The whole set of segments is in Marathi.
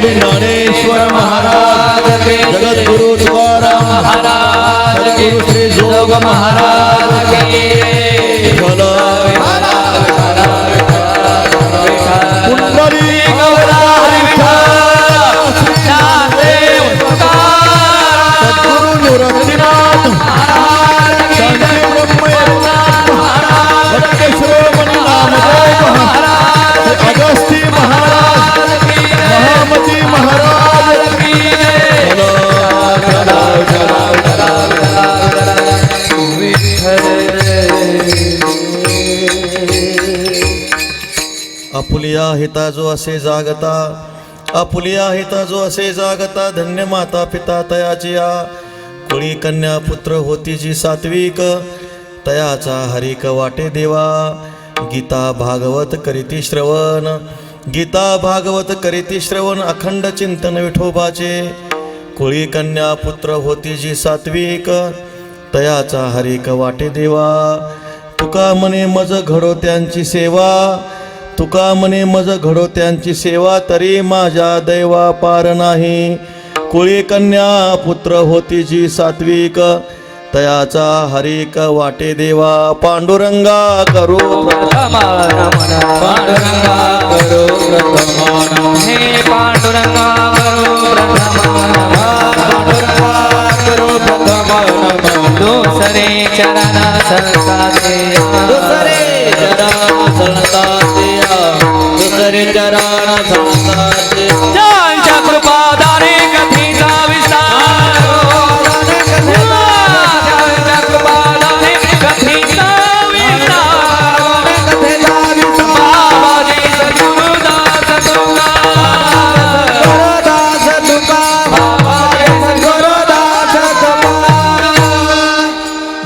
ज्ञानेश्वर महाराज जगद्गुरु तुकाराम महाराज श्री जोग महाराज अगस्ती महाराज महामती महाराज आपुलिया हिता जो असे जागता आपुलिया हिता जो असे जागता धन्य माता पिता तयाचिया कुळी कन्या पुत्र होती जी सात्विक तयाचा हरिक वाटे देवा गीता भागवत करीती श्रवण गीता भागवत करीती श्रवण अखंड चिंतन विठोबाचे कुळी कन्या पुत्र होती जी सात्विक तयाचा हरिक वाटे देवा तुका मने मज घडो त्यांची सेवा तुका मने मज घडो त्यांची सेवा तरी माझ्या दैवा पार नाही कुळी कन्या पुत्र होती जी सात्विक तयाचा हरिक वाटे देवा पांडुरंगा करो पांडुरंगा करो हे पांडुरंगा पांडुरंगा करो दुसरे चरण संताते दुसरे चरण संताते दुसरे चरण संताते ज्यांच्या कृपादाने कथीचा विस्तार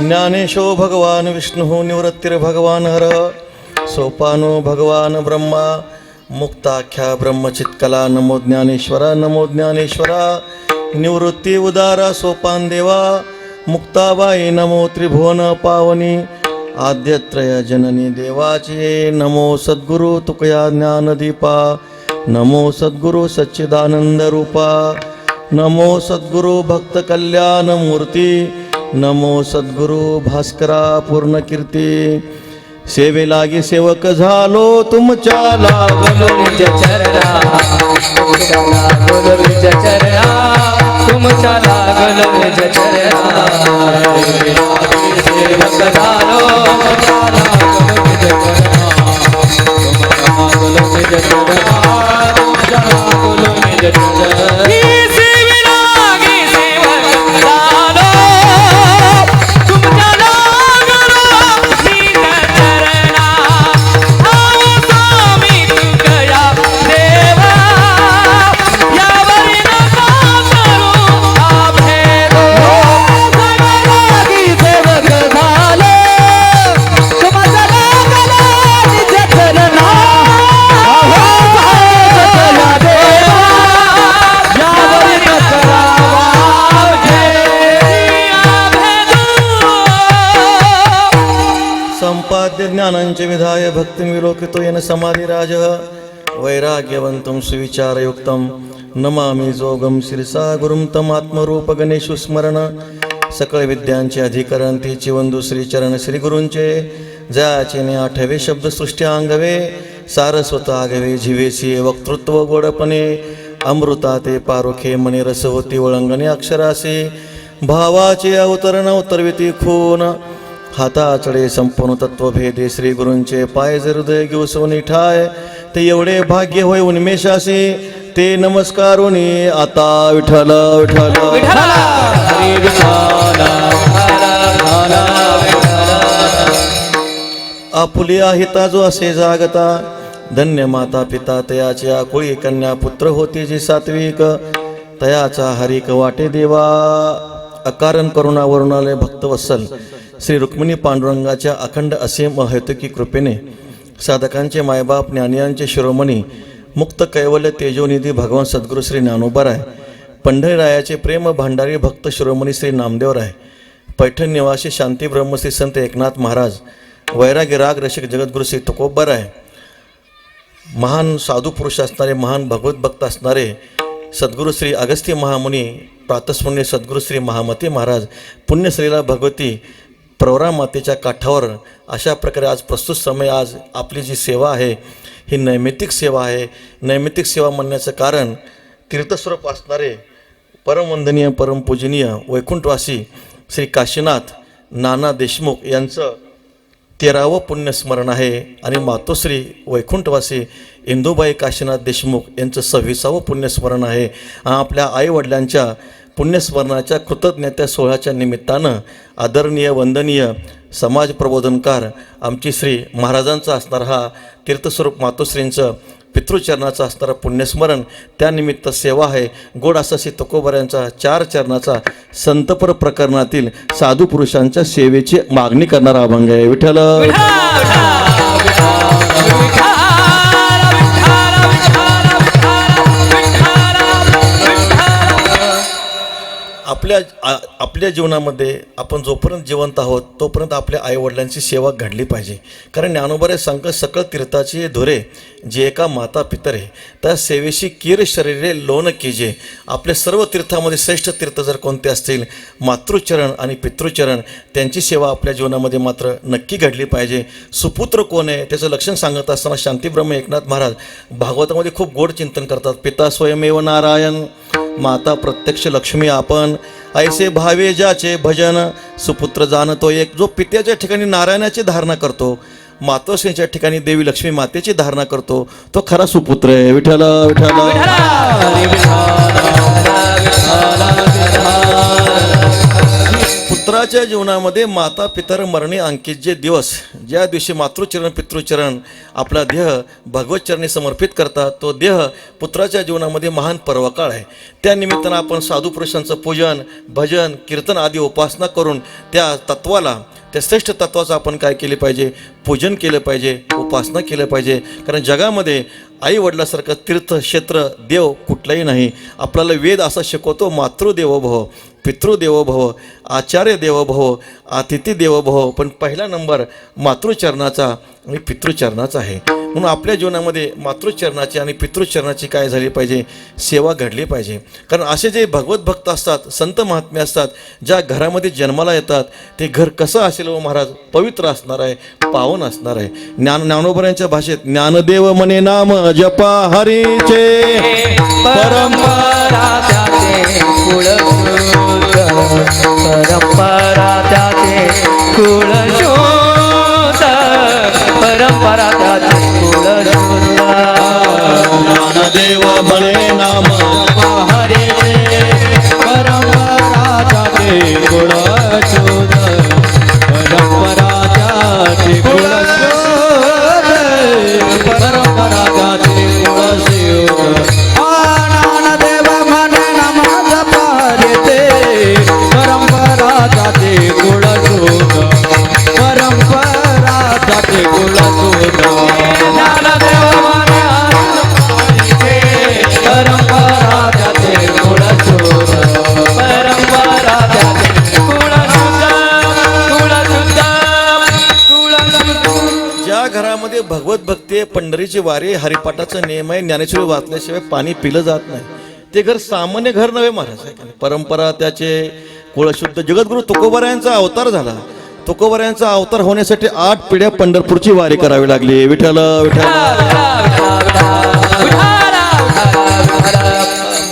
ज्ञानेशो भगवान विष्णु निवृत्तिर्भगवान हर सोपानो भगवान ब्रह्मा मुक्ताख्या ब्रह्मचित्कला नमो ज्ञानेश्वरा निवृत्ती उदारा सोपान देवा मुक्ताबाई नमो त्रिभुवन पावनी आद्यत्रय जननी देवाची नमो सद्गुरु तुकया ज्ञानदीपा नमो सद्गुरु सच्चिदानंद रूपा नमो सद्गुरु भक्त कल्याण मूर्ती नमो सद्गुरु भास्करा पूर्ण कीर्ती सेवे लागी सेवक झालो तुमच्या लागलो निज चरणा तुमच्या लागलो निज चरणा सेवक झालो तुमच्या लागलो निज चरणा तुमच्या लागलो निज चरणा तुमच्या लागलो निज चरणा आद्य ज्ञानांच विधाय भक्तिं विलोकितो येन समाधिराजः वैराग्यवन्तं सुविचारयुक्तं नमामि जोगं शिरसा गुरुं तम आत्मरूप गणेशु स्मरण सकळ विद्यांचे अधिकरण तीची वंदू श्रीचरण श्री गुरूंचे ज्याचे ने आठवे शब्द सृष्टी अंगवे सारस्वत आगवे जीवेसी वक्तृत्व गोडपणे अमृता ते पारोखे मने रस होती वळंगणे अक्षरासे भावाचे अवतरण अवतरविती खून हाताचडे संपूर्ण तत्वभेदे श्री गुरूंचे पाय जर हृदय घेऊ सोनी ठाय ते एवढे भाग्य होय उन्मेषासे ते नमस्कारुनी आता विठ्ठल विठ्ठल हरी विठ्ठल आपुलिया हिता जो असे जागता धन्य माता पिता तयाची आकुळी कन्या पुत्र होती जी सात्विक तयाचा हरिक वाटे देवा अकारण करुणा वरुणालय भक्तवत्सल श्री रुक्मिणी पांडुरंगाच्या अखंड असीम अहेतुकी कृपेने साधकांचे मायबाप ज्ञानियांचे शिरोमणी मुक्त कैवल्य तेजोनिधी भगवान सद्गुरू श्री ज्ञानोबाराय पंढरीरायाचे प्रेम भांडारी भक्त शिरोमणी श्री नामदेवराय पैठण निवासी शांती ब्रह्म श्री संत एकनाथ महाराज वैरागी राग रसिक जगद्गुरू श्री तुकोबाराय महान साधू पुरुष असणारे महान भगवत भक्त असणारे सद्गुरू श्री अगस्त्य महामुनी प्रातस्मरणीय सद्गुरू श्री महामती महाराज पुण्यश्रीला भगवती प्रवरा मातेच्या काठावर अशा प्रकारे आज प्रस्तुत समय आज आपली जी सेवा आहे ही नैमित्तिक सेवा आहे. नैमित्तिक सेवा म्हणण्याचं कारण तीर्थस्वरूप असणारे परमवंदनीय परमपूजनीय वैकुंठवासी श्री काशीनाथ नाना देशमुख यांचं 13वं पुण्यस्मरण आहे आणि मातोश्री वैकुंठवासी इंदुबाई काशीनाथ देशमुख यांचं 26वं पुण्यस्मरण आहे. आपल्या आईवडिलांच्या पुण्यस्मरणाच्या कृतज्ञता सोहळ्याच्या निमित्तानं आदरणीय वंदनीय समाज प्रबोधनकार आमची श्री महाराजांचा असणार हा तीर्थस्वरूप मातोश्रींचं पितृचरणाचं असणारं पुण्यस्मरण त्यानिमित्त सेवा आहे. गोड असा श्री तुकोबारायांचा 4 चरणाचा संतपर प्रकरणातील साधू पुरुषांच्या सेवेची मागणी करणारा अभंग आहे. विठ्ठल आपल्या जीवनामध्ये आपण जोपर्यंत जिवंत आहोत तोपर्यंत आपल्या आईवडिलांची सेवा घडली पाहिजे. कारण ज्ञानोबारे सांगत सकळ तीर्थाची धुरे जे एका माता पितरे त्या सेवेशी कीर शरीरे लोन कीजे. आपल्या सर्व तीर्थामध्ये श्रेष्ठ तीर्थ जर कोणते असतील मातृचरण आणि पितृचरण त्यांची सेवा आपल्या जीवनामध्ये मात्र नक्की घडली पाहिजे. सुपुत्र कोण आहे त्याचं लक्षण सांगत असताना शांतीब्रह्म एकनाथ महाराज भागवतामध्ये खूप गोड चिंतन करतात. पिता स्वयमेव नारायण माता प्रत्यक्ष लक्ष्मी आपण ऐसे भावे ज्याचे भजन सुपुत्र जाणतो एक. जो पित्याच्या ठिकाणी नारायणाची धारणा करतो मातोश्रीच्या ठिकाणी देवी लक्ष्मी मातेची धारणा करतो तो खरा सुपुत्र आहे. विठ्ठल पुत्राच्या जीवनामध्ये माता पितर मरणी अंकित जे दिवस ज्या दिवशी मातृचरण पितृचरण आपला देह भगवतचरणी समर्पित करतात तो देह पुत्राच्या जीवनामध्ये महान पर्वकाळ आहे. त्या निमित्तानं आपण साधू पुरुषांचं पूजन भजन कीर्तन आदी उपासना करून त्या तत्वाला त्या श्रेष्ठ तत्वाचं आपण काय केले पाहिजे पूजन केलं पाहिजे उपासना केलं पाहिजे. कारण जगामध्ये आई वडिलासारखं तीर्थक्षेत्र देव कुठलाही नाही. आपल्याला वेद असा शिकवतो मातृदेवो भव पितृदेवो भव आचार्य देवो भव अतिथी देवो भव. पण पहिला नंबर मातृचरणाचा आणि पितृचरणाचा आहे. म्हणून आपल्या जीवनामध्ये मातृचरणाची आणि पितृचरणाची काय झाली पाहिजे सेवा घडली पाहिजे. कारण असे जे भगवत भक्त असतात संत महात्मे असतात ज्या घरामध्ये जन्माला येतात ते घर कसं असेल व महाराज पवित्र असणार आहे पावन असणार आहे. ज्ञानोबारांच्या भाषेत ज्ञानदेव म्हणे नाम जपा हरीचे परंपरा त्याचे कुळशोध परंपरा त्याचे कुळशोध परंपरा त्याचे कुळशोध ज्ञानदेव म्हणे नाम जपा हरीचे परंपरा त्याचे कुळशोध परंपरा त्याचे कुळशोध परंपरा त्याचे कुळशोध ज्ञानदेव म्हणे नाम जपा हरीचे परंपरा त्याचे कुळशोध परंपरा त्याचे कुळशोध ज्ञानदेव म्हणे परंपरा घरामध्ये भगवत भक्ती आहे, पंढरीची वारी, हरिपाठाचा नियम आहे, ज्ञानेश्वरी वाचल्याशिवाय पाणी पिलं जात नाही. ते घर सामान्य घर नव्हे महाराज आहे का नाही? परंपरा त्याचे कुळशुद्ध जगद्गुरु तुकोबारायांचा अवतार झाला. तुकोबारायांचा अवतार होण्यासाठी 8 पिढ्या पंढरपूरची वारी करावी लागली. विठ्ठल विठ्ठल.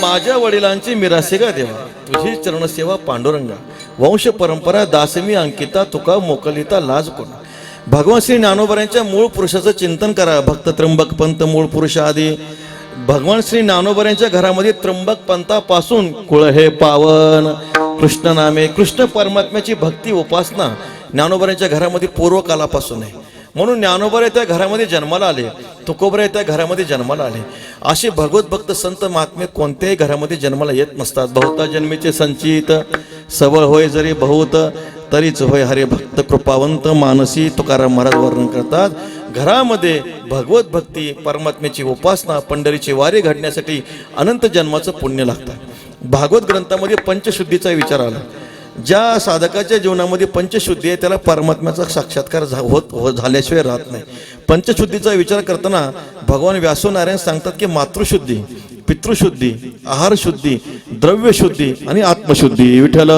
माझ्या वडिलांची मिरासे गा देवा, तुझी चरणसेवा पांडुरंगा, वंश परंपरा दासमी अंकिता, तुका मोकलिता लाज कोणा. भगवान श्री ज्ञानोबरांच्या मूळ पुरुषाचं चिंतन करा. भक्त त्र्यंबक पंत मूळ पुरुष आदी. भगवान श्री ज्ञानोबरांच्या घरामध्ये त्र्यंबक पंतापासून कुळ हे पावन, कृष्ण नामे, कृष्ण परमात्म्याची भक्ती उपासना ज्ञानोबरांच्या घरामध्ये पूर्वकालापासून आहे. म्हणून ज्ञानोबा त्या घरामध्ये जन्माला आले, तुकोबरा त्या घरामध्ये जन्माला आले. असे भगवत भक्त संत महात्मे कोणत्याही घरामध्ये जन्माला येत नसतात. बहुता जन्मीचे संचित, सबळ होय जरी बहुत, तरीच होय हरे भक्त कृपावंत मानसी. तुकाराम महाराज वर्णन करतात. घरामध्ये भगवत भक्ती, परमात्म्याची उपासना, पंढरीची वारी घडण्यासाठी अनंत जन्माचं पुण्य लागतं. भागवत ग्रंथामध्ये पंचशुद्धीचा विचार आला. ज्या साधकाच्या जीवनामध्ये पंचशुद्धी आहे त्याला परमात्म्याचा साक्षात्कार झाल्याशिवाय राहत नाही. पंचशुद्धीचा विचार करताना भगवान व्यासोनारायण सांगतात की मातृशुद्धी, पितृशुद्धी, आहारशुद्धी, द्रव्यशुद्धी आणि आत्मशुद्धी. विठ्ठल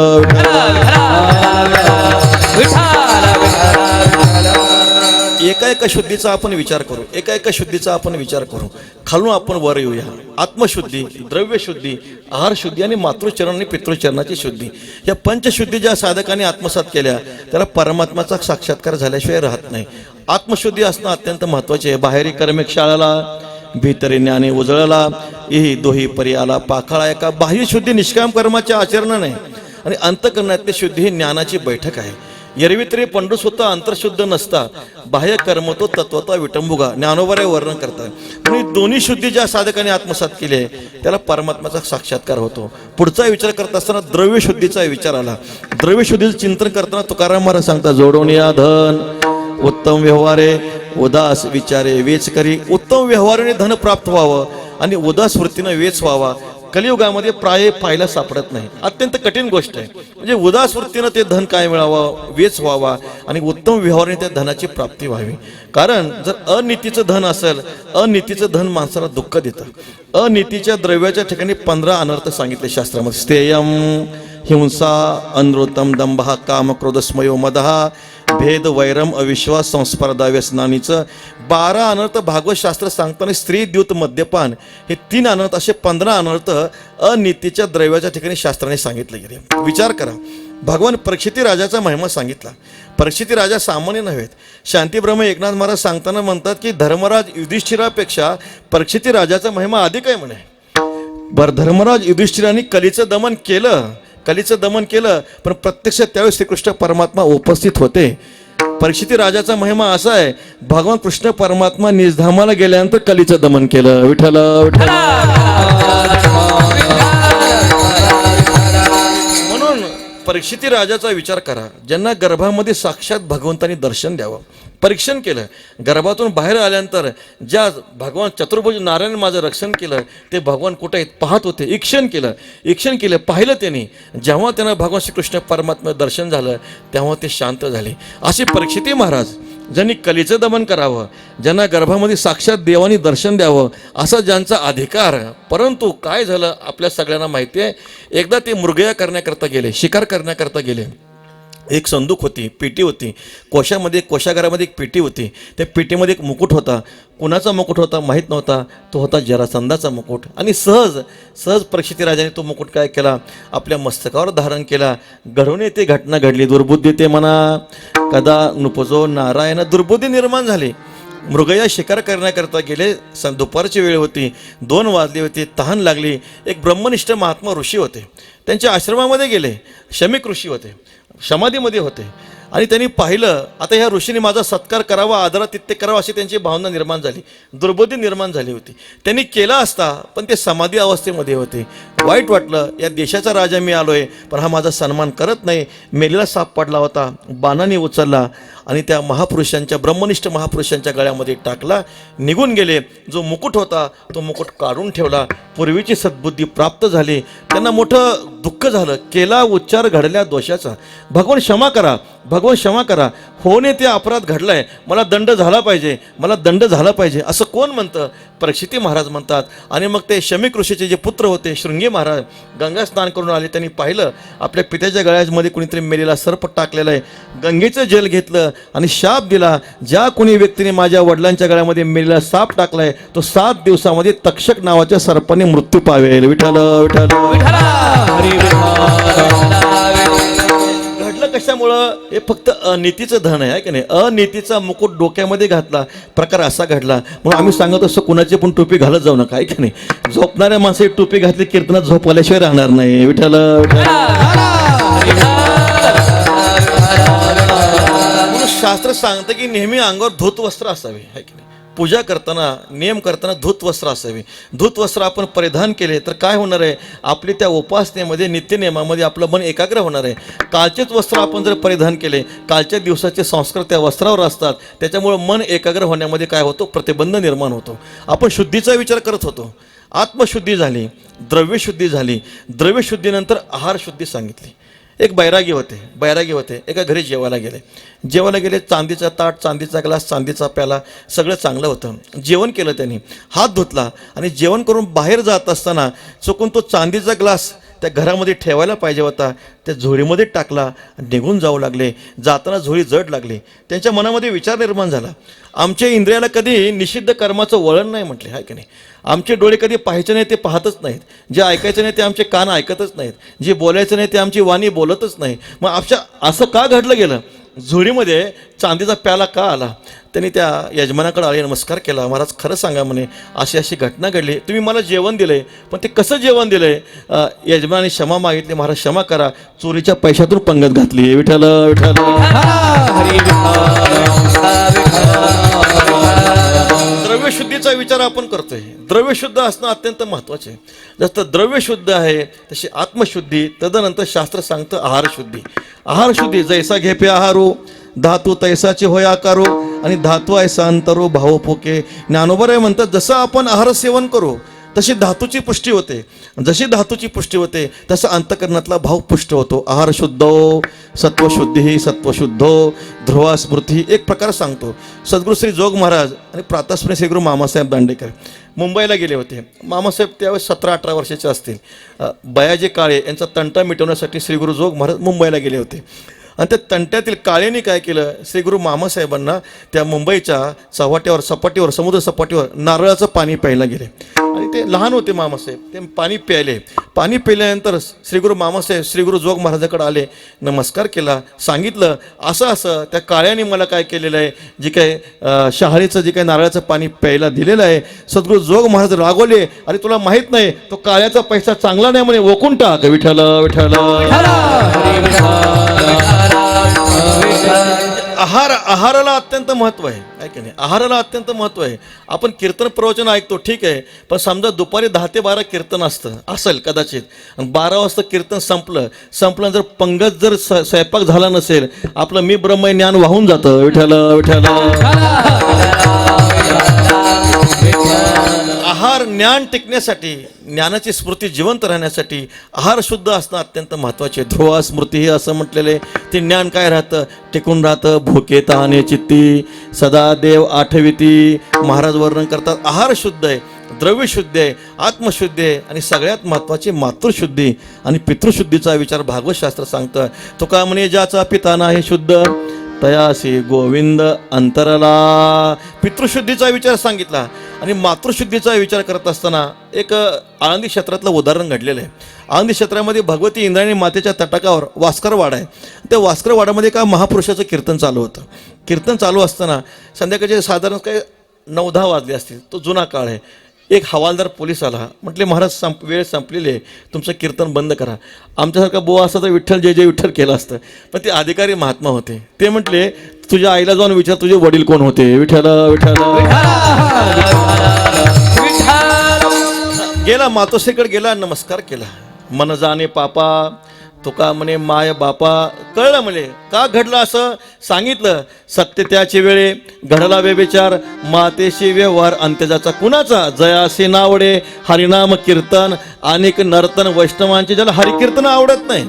एका शुद्धीचा आपण विचार करू. एका शुद्धीचा आपण विचार करू. खालून आपण वर येऊया. आत्मशुद्धी, द्रव्यशुद्धी, आहारशुद्धी आणि मातृचरण आणि पितृचरणाची शुद्धी, या पंचशुद्धी ज्या साधकांनी आत्मसात केल्या त्याला परमात्म्याचा साक्षात्कार झाल्याशिवाय राहत नाही. आत्मशुद्धी असणं अत्यंत महत्वाचे आहे. बाहेरी कर्मे क्षाळाला, भीतरी ज्ञाने उजळला, इही दोही परी आला पाखाळा. एका बाह्य शुद्धी निष्काम कर्माचे आचरण नाही आणि अंतकरणातली शुद्धी ही ज्ञानाची बैठक आहे. एरवी तरी पंडू स्वतः अंतरशुद्ध नसता, बाह्य कर्म तो तत्वता विटंबुगा. ज्ञानोबा वर्णन करतात. म्हणून दोन्ही शुद्धी ज्या साधकाने आत्मसात केली आहे त्याला परमात्म्याचा साक्षात्कार होतो. पुढचा विचार करत असताना द्रव्यशुद्धीचा विचार आला. द्रव्यशुद्धीचं चिंतन करताना तुकाराम महाराज सांगतात, जोडून या धन उत्तम व्यवहारे, उदास विचारे वेच करी. उत्तम व्यवहाराने धन प्राप्त व्हावं आणि उदास वृत्तीनं वेच व्हावा कलियुगामध्ये प्राय पाहायला सापडत नाही. अत्यंत कठीण गोष्ट आहे. म्हणजे उदास वृत्तीनं ते धन काय मिळावं, वेच व्हावा आणि उत्तम व्यवहाराने त्या धनाची प्राप्ती व्हावी. कारण जर अनीतीचं धन असेल, अनीतीचं धन माणसाला दुःख देतं. अनीतीच्या द्रव्याच्या ठिकाणी 15 अनर्थ सांगितले शास्त्रामध्ये. स्थेयम, हिंसा, अनृतम, दंभ, काम, क्रोध, स्मयो, मदहा, भेद, वैरम, अविश्वास, संस्पर्धा, व्यसनानीचं 12 अनर्थ भागवत शास्त्र सांगताना स्त्री, द्यूत, मद्यपान हे 3 अनर्थ, असे 15 अनर्थ अनीतीच्या द्रव्याच्या ठिकाणी शास्त्राने सांगितले गेले. विचार करा. भगवान परीक्षिती राजाचा महिमा सांगितला. परीक्षिती राजा सामान्य नव्हेत. शांतीब्रह्म एकनाथ महाराज सांगताना म्हणतात की धर्मराज युधिष्ठिरापेक्षा परीक्षिती राजाचा महिमा अधिक आहे म्हणे. धर्मराज युधिष्ठिराने कलीचं दमन केलं पण प्रत्यक्षात त्यावेळेस श्रीकृष्ण परमात्मा उपस्थित होते. परीक्षिती राजाचा महिमा असा आहे, भगवान कृष्ण परमात्मा निजधामाला गेल्यानंतर कलीचं दमन केलं. विठ्ठल विठ्ठल. म्हणून परीक्षिती राजाचा विचार करा. ज्यांना गर्भामध्ये साक्षात भगवंतांनी दर्शन द्यावं, परीक्षण केलं. गर्भातून बाहेर आल्यानंतर ज्या भगवान चतुर्भुज नारायण माझं रक्षण केलं ते भगवान कुठे आहेत पाहत होते. ईक्षण केलं, पाहिलं त्यांनी. जेव्हा त्यांना भगवान श्रीकृष्ण परमात्मा दर्शन झालं तेव्हा ते शांत झाले. असे परीक्षिती महाराज ज्यांनी कलीचं दमन करावं, ज्यांना गर्भामध्ये साक्षात देवानी दर्शन द्यावं असा ज्यांचा अधिकार. परंतु काय झालं आपल्या सगळ्यांना माहिती आहे. एकदा ते मृगया करण्याकरता गेले, शिकार करण्याकरता गेले. एक संदूक होती, पेटी होती. कोशागारामध्ये एक पेटी होती. त्या पेटीमध्ये एक मुकुट होता. कुणाचा मुकुट होता माहीत नव्हता. तो होता जरासंधाचा मुकुट. आणि सहज परीक्षिती राजाने तो मुकुट काय केला, आपल्या मस्तकावर धारण केला. घडून येते घटना घडली. दुर्बुद्धी ते म्हणा कदा नुपजो नारायण. दुर्बुद्धी निर्माण झाली. मृगया शिकार करण्याकरता गेले. दुपारची वेळ होती, 2 वाजले होते, तहान लागली. एक ब्रह्मनिष्ठ महात्मा ऋषी होते. त्यांच्या आश्रमामध्ये गेले. शमिक ऋषी होते, समाधीमध्ये होते. आणि त्यांनी पाहिलं आता ह्या ऋषीने माझा सत्कार करावा, आदरातिथ्य करावा अशी त्यांची भावना निर्माण झाली. दुर्बुद्धी निर्माण झाली होती. त्यांनी केला असता पण ते समाधी अवस्थेमध्ये होते. वाईट वाटलं, या देशाचा राजा मी आलोय पण हा माझा सन्मान करत नाही. मेलेला साप पडला होता, बाणाने उचलला आणि त्या महापुरुषांच्या ब्रह्मनिष्ठ महापुरुषांच्या गळ्यामध्ये टाकला, निघून गेले. जो मुकुट होता तो मुकुट काढून ठेवला. पूर्वीची सद्बुद्धी प्राप्त झाली. त्यांना मोठं दुःख झालं. केला उच्चार घडल्या दोषाचा. भगवान क्षमा करा, भगवान क्षमा करा, होणे ते अपराध घडलाय, मला दंड झाला पाहिजे, मला दंड झाला पाहिजे असं कोण म्हणतं? परीक्षिती महाराज म्हणतात. आणि मग ते शमीक ऋषीचे जे पुत्र होते शृंगी महाराज गंगा स्नान करून आले. त्यांनी पाहिलं आपल्या पित्याच्या गळ्यामध्ये कुणीतरी मेलेला सर्प टाकलेला आहे. गंगेचं जल घेतलं आणि शाप दिला, ज्या कोणी व्यक्तीने माझ्या वडिलांच्या गळ्यामध्ये मेलेला साप टाकलाय तो 7 दिवसामध्ये तक्षक नावाच्या सर्पाने मृत्यू पावेल. विठ्ठल विठ्ठल. घडलं कशामुळं? हे फक्त अनीतीचं धन आहे की नाही? अनीतीचा मुकुट डोक्यामध्ये घातला, प्रकार असा घडला. म्हणून आम्ही सांगत असतो कुणाची पण टोपी घालत जाऊ नका, आहे की नाही? झोपणाऱ्या माणसाची टोपी घातली कीर्तनात झोपल्याशिवाय राहणार नाही. विठ्ठल म्हणून शास्त्र सांगतं की नेहमी अंगावर धूत वस्त्र असावे, आहे की नाही? पूजा करताना नियम करताना धूत वस्त्र असावे. धूत वस्त्र आपण परिधान केले तर काय होणार आहे? आपली त्या उपासनेमध्ये नित्यनियमामध्ये आपलं मन एकाग्र होणार आहे. कालचेच वस्त्र आपण जर परिधान केले, कालच्या दिवसाचे संस्कार त्या वस्त्रावर असतात, त्याच्यामुळं मन एकाग्र होण्यामध्ये काय होतो? प्रतिबंध निर्माण होतो. आपण शुद्धीचा विचार करत होतो. आत्मशुद्धी झाली, द्रव्यशुद्धी झाली. द्रव्यशुद्धीनंतर आहार शुद्धी सांगितली. एक बैरागी होते एका घरी जेवायला गेले. चांदीचा ताट, चांदीचा ग्लास, चांदीचा प्याला, सगळं चांगलं होतं. जेवण केलं त्यांनी, हात धुतला आणि जेवण करून बाहेर जात असताना चुकून तो चांदीचा ग्लास त्या घरामध्ये ठेवायला पाहिजे होता, त्या झोळीमध्ये टाकला, निघून जाऊ लागले. जाताना झोळी जड लागली. त्यांच्या मनामध्ये विचार निर्माण झाला, आमच्या इंद्रियाला कधी निषिद्ध कर्माचं वळण नाही म्हटले, आहे की नाही? आमचे डोळे कधी पाहायचे नाही ते पाहतच नाहीत, जे ऐकायचं नाही ते आमचे कान ऐकतच नाहीत, जे बोलायचं नाही ते आमची वाणी बोलतच नाही. मग असं का घडलं गेलं? झोळीमध्ये चांदीचा प्याला का आला? त्यांनी त्या यजमानाकडे आले, नमस्कार केला. महाराज खरं सांगा म्हणे, अशी अशी घटना घडली, तुम्ही मला जेवण दिलंय, पण ते कसं जेवण दिलंय? यजमानाने क्षमा मागितली. महाराज क्षमा करा, चोरीच्या पैशातून पंगत घातली. विठ्ठल विठ्ठल. द्रव्यशुद्धीचा विचार आपण करतोय. द्रव्यशुद्ध असणं अत्यंत महत्त्वाचे आहे. जसं द्रव्यशुद्ध आहे तशी आत्मशुद्धी. तदनंतर शास्त्र सांगतं आहारशुद्धी. आहारशुद्धी जैसा घे पे आहारो, धातू तैसाचे होय आकारो, आणि धातू ऐसा अंतरो भाव पोके. ज्ञानोबराय म्हणतात जसं आपण आहार सेवन करू तशी धातूची पुष्टी होते. जशी धातूची पुष्टी होते तसं अंतकरणातला भाव पुष्ट होतो. आहार शुद्धो सत्वशुद्धी सत्वशुद्धो ध्रुवा स्मृती एक प्रकार सांगतो. सद्गुरू श्री जोग महाराज आणि प्रातस्मरणीय श्री गुरु मामासाहेब दांडेकर मुंबईला गेले होते. मामासाहेब त्यावेळेस 17-18 वर्षाचे असतील. बयाजी काळे यांचा तंटा मिटवण्यासाठी श्री गुरु जोग महाराज मुंबईला गेले होते. आणि त्या तंट्यातील काळेने काय केलं? श्री गुरु मामासाहेबांना त्या मुंबईच्या सपाटीवर समुद्र सपाटीवर नारळाचं पाणी प्यायला गेले. आणि ते लहान होते मामासाहेब, ते पाणी प्यायले. पाणी पिल्यानंतर श्री गुरु मामासाहेब श्री गुरु जोग महाराजाकडे आले, नमस्कार केला, सांगितलं असं असं त्या काळ्याने मला काय केलेलं आहे, जे काय शहाळीचं जे काय नारळाचं पाणी प्यायला दिलेलं आहे. सद्गुरू जोग महाराज रागवले, अरे तुला माहीत नाही तो काळ्याचा पैसा चांगला नाही म्हणे, ओकून टाक. विठ्ठल विठ्ठल. आहाराला अत्यंत महत्त्व आहे की नाही? आहाराला अत्यंत महत्त्व आहे. आपण कीर्तन प्रवचन ऐकतो ठीक आहे, पण समजा दुपारी 10 ते 12 कीर्तन असेल कदाचित, आणि 12 वाजता कीर्तन संपलं जर पंगत जर स्वयंपाक झाला नसेल, आपलं मी ब्रह्म ज्ञान वाहून जातं. विठ्ठल विठ्ठल. आहार ज्ञान टिकण्यासाठी, ज्ञानाची स्मृती जिवंत राहण्यासाठी आहार शुद्ध असणं अत्यंत महत्त्वाचे. ध्रुवा स्मृती हे असं म्हटलेले, ते ज्ञान काय राहतं? टिकून राहतं. भूके तहाने चित्ती सदा देव आठविती. महाराज वर्णन करतात आहार शुद्ध आहे, द्रव्यशुद्धी आहे, आत्मशुद्धी आहे, आणि सगळ्यात महत्त्वाची मातृशुद्धी आणि पितृशुद्धीचा विचार भागवत शास्त्र सांगतं. तुका म्हणे ज्याचा पिता नाही शुद्ध तयासी गोविंद अंतरला. पितृशुद्धीचा विचार सांगितला. आणि मातृशुद्धीचा विचार करत असताना एक आळंदी क्षेत्रातलं उदाहरण घडलेलं आहे. आळंदी क्षेत्रामध्ये भगवती इंद्रायणी मातेच्या तटाकावर वास्करवाडा आहे. त्या वास्करवाड्यामध्ये एका महापुरुषाचं कीर्तन चालू होतं. कीर्तन चालू असताना संध्याकाळचे साधारण काही 9-10 वाजले असतील. तो जुना काळ आहे. एक हवालदार पोलीस आला, म्हटले महाराज वेळ संपलेली आहे, तुमचं कीर्तन बंद करा. आमच्यासारखा बुवा असता तर विठ्ठल जय जय विठ्ठल केलं असतं, पण ते अधिकारी महात्मा होते. ते म्हटले तुझ्या आईला जाऊन विचार तुझे वडील कोण होते. विठ्ठल विठ्ठल. गेला मातोश्रीकडे गेला, नमस्कार केला. मन जाणे पापा तुका म्हणे माय बापा कळलं म्हणे का घडलं असं सांगितलं. सत्य त्याचे वेळे घडला व्यभिचार मातेशी व्यवहार अंत्यजाचा कुणाचा जयासी नावडे हरिनाम कीर्तन अनेक नर्तन वैष्णवांचे ज्याला हरिकीर्तन आवडत नाही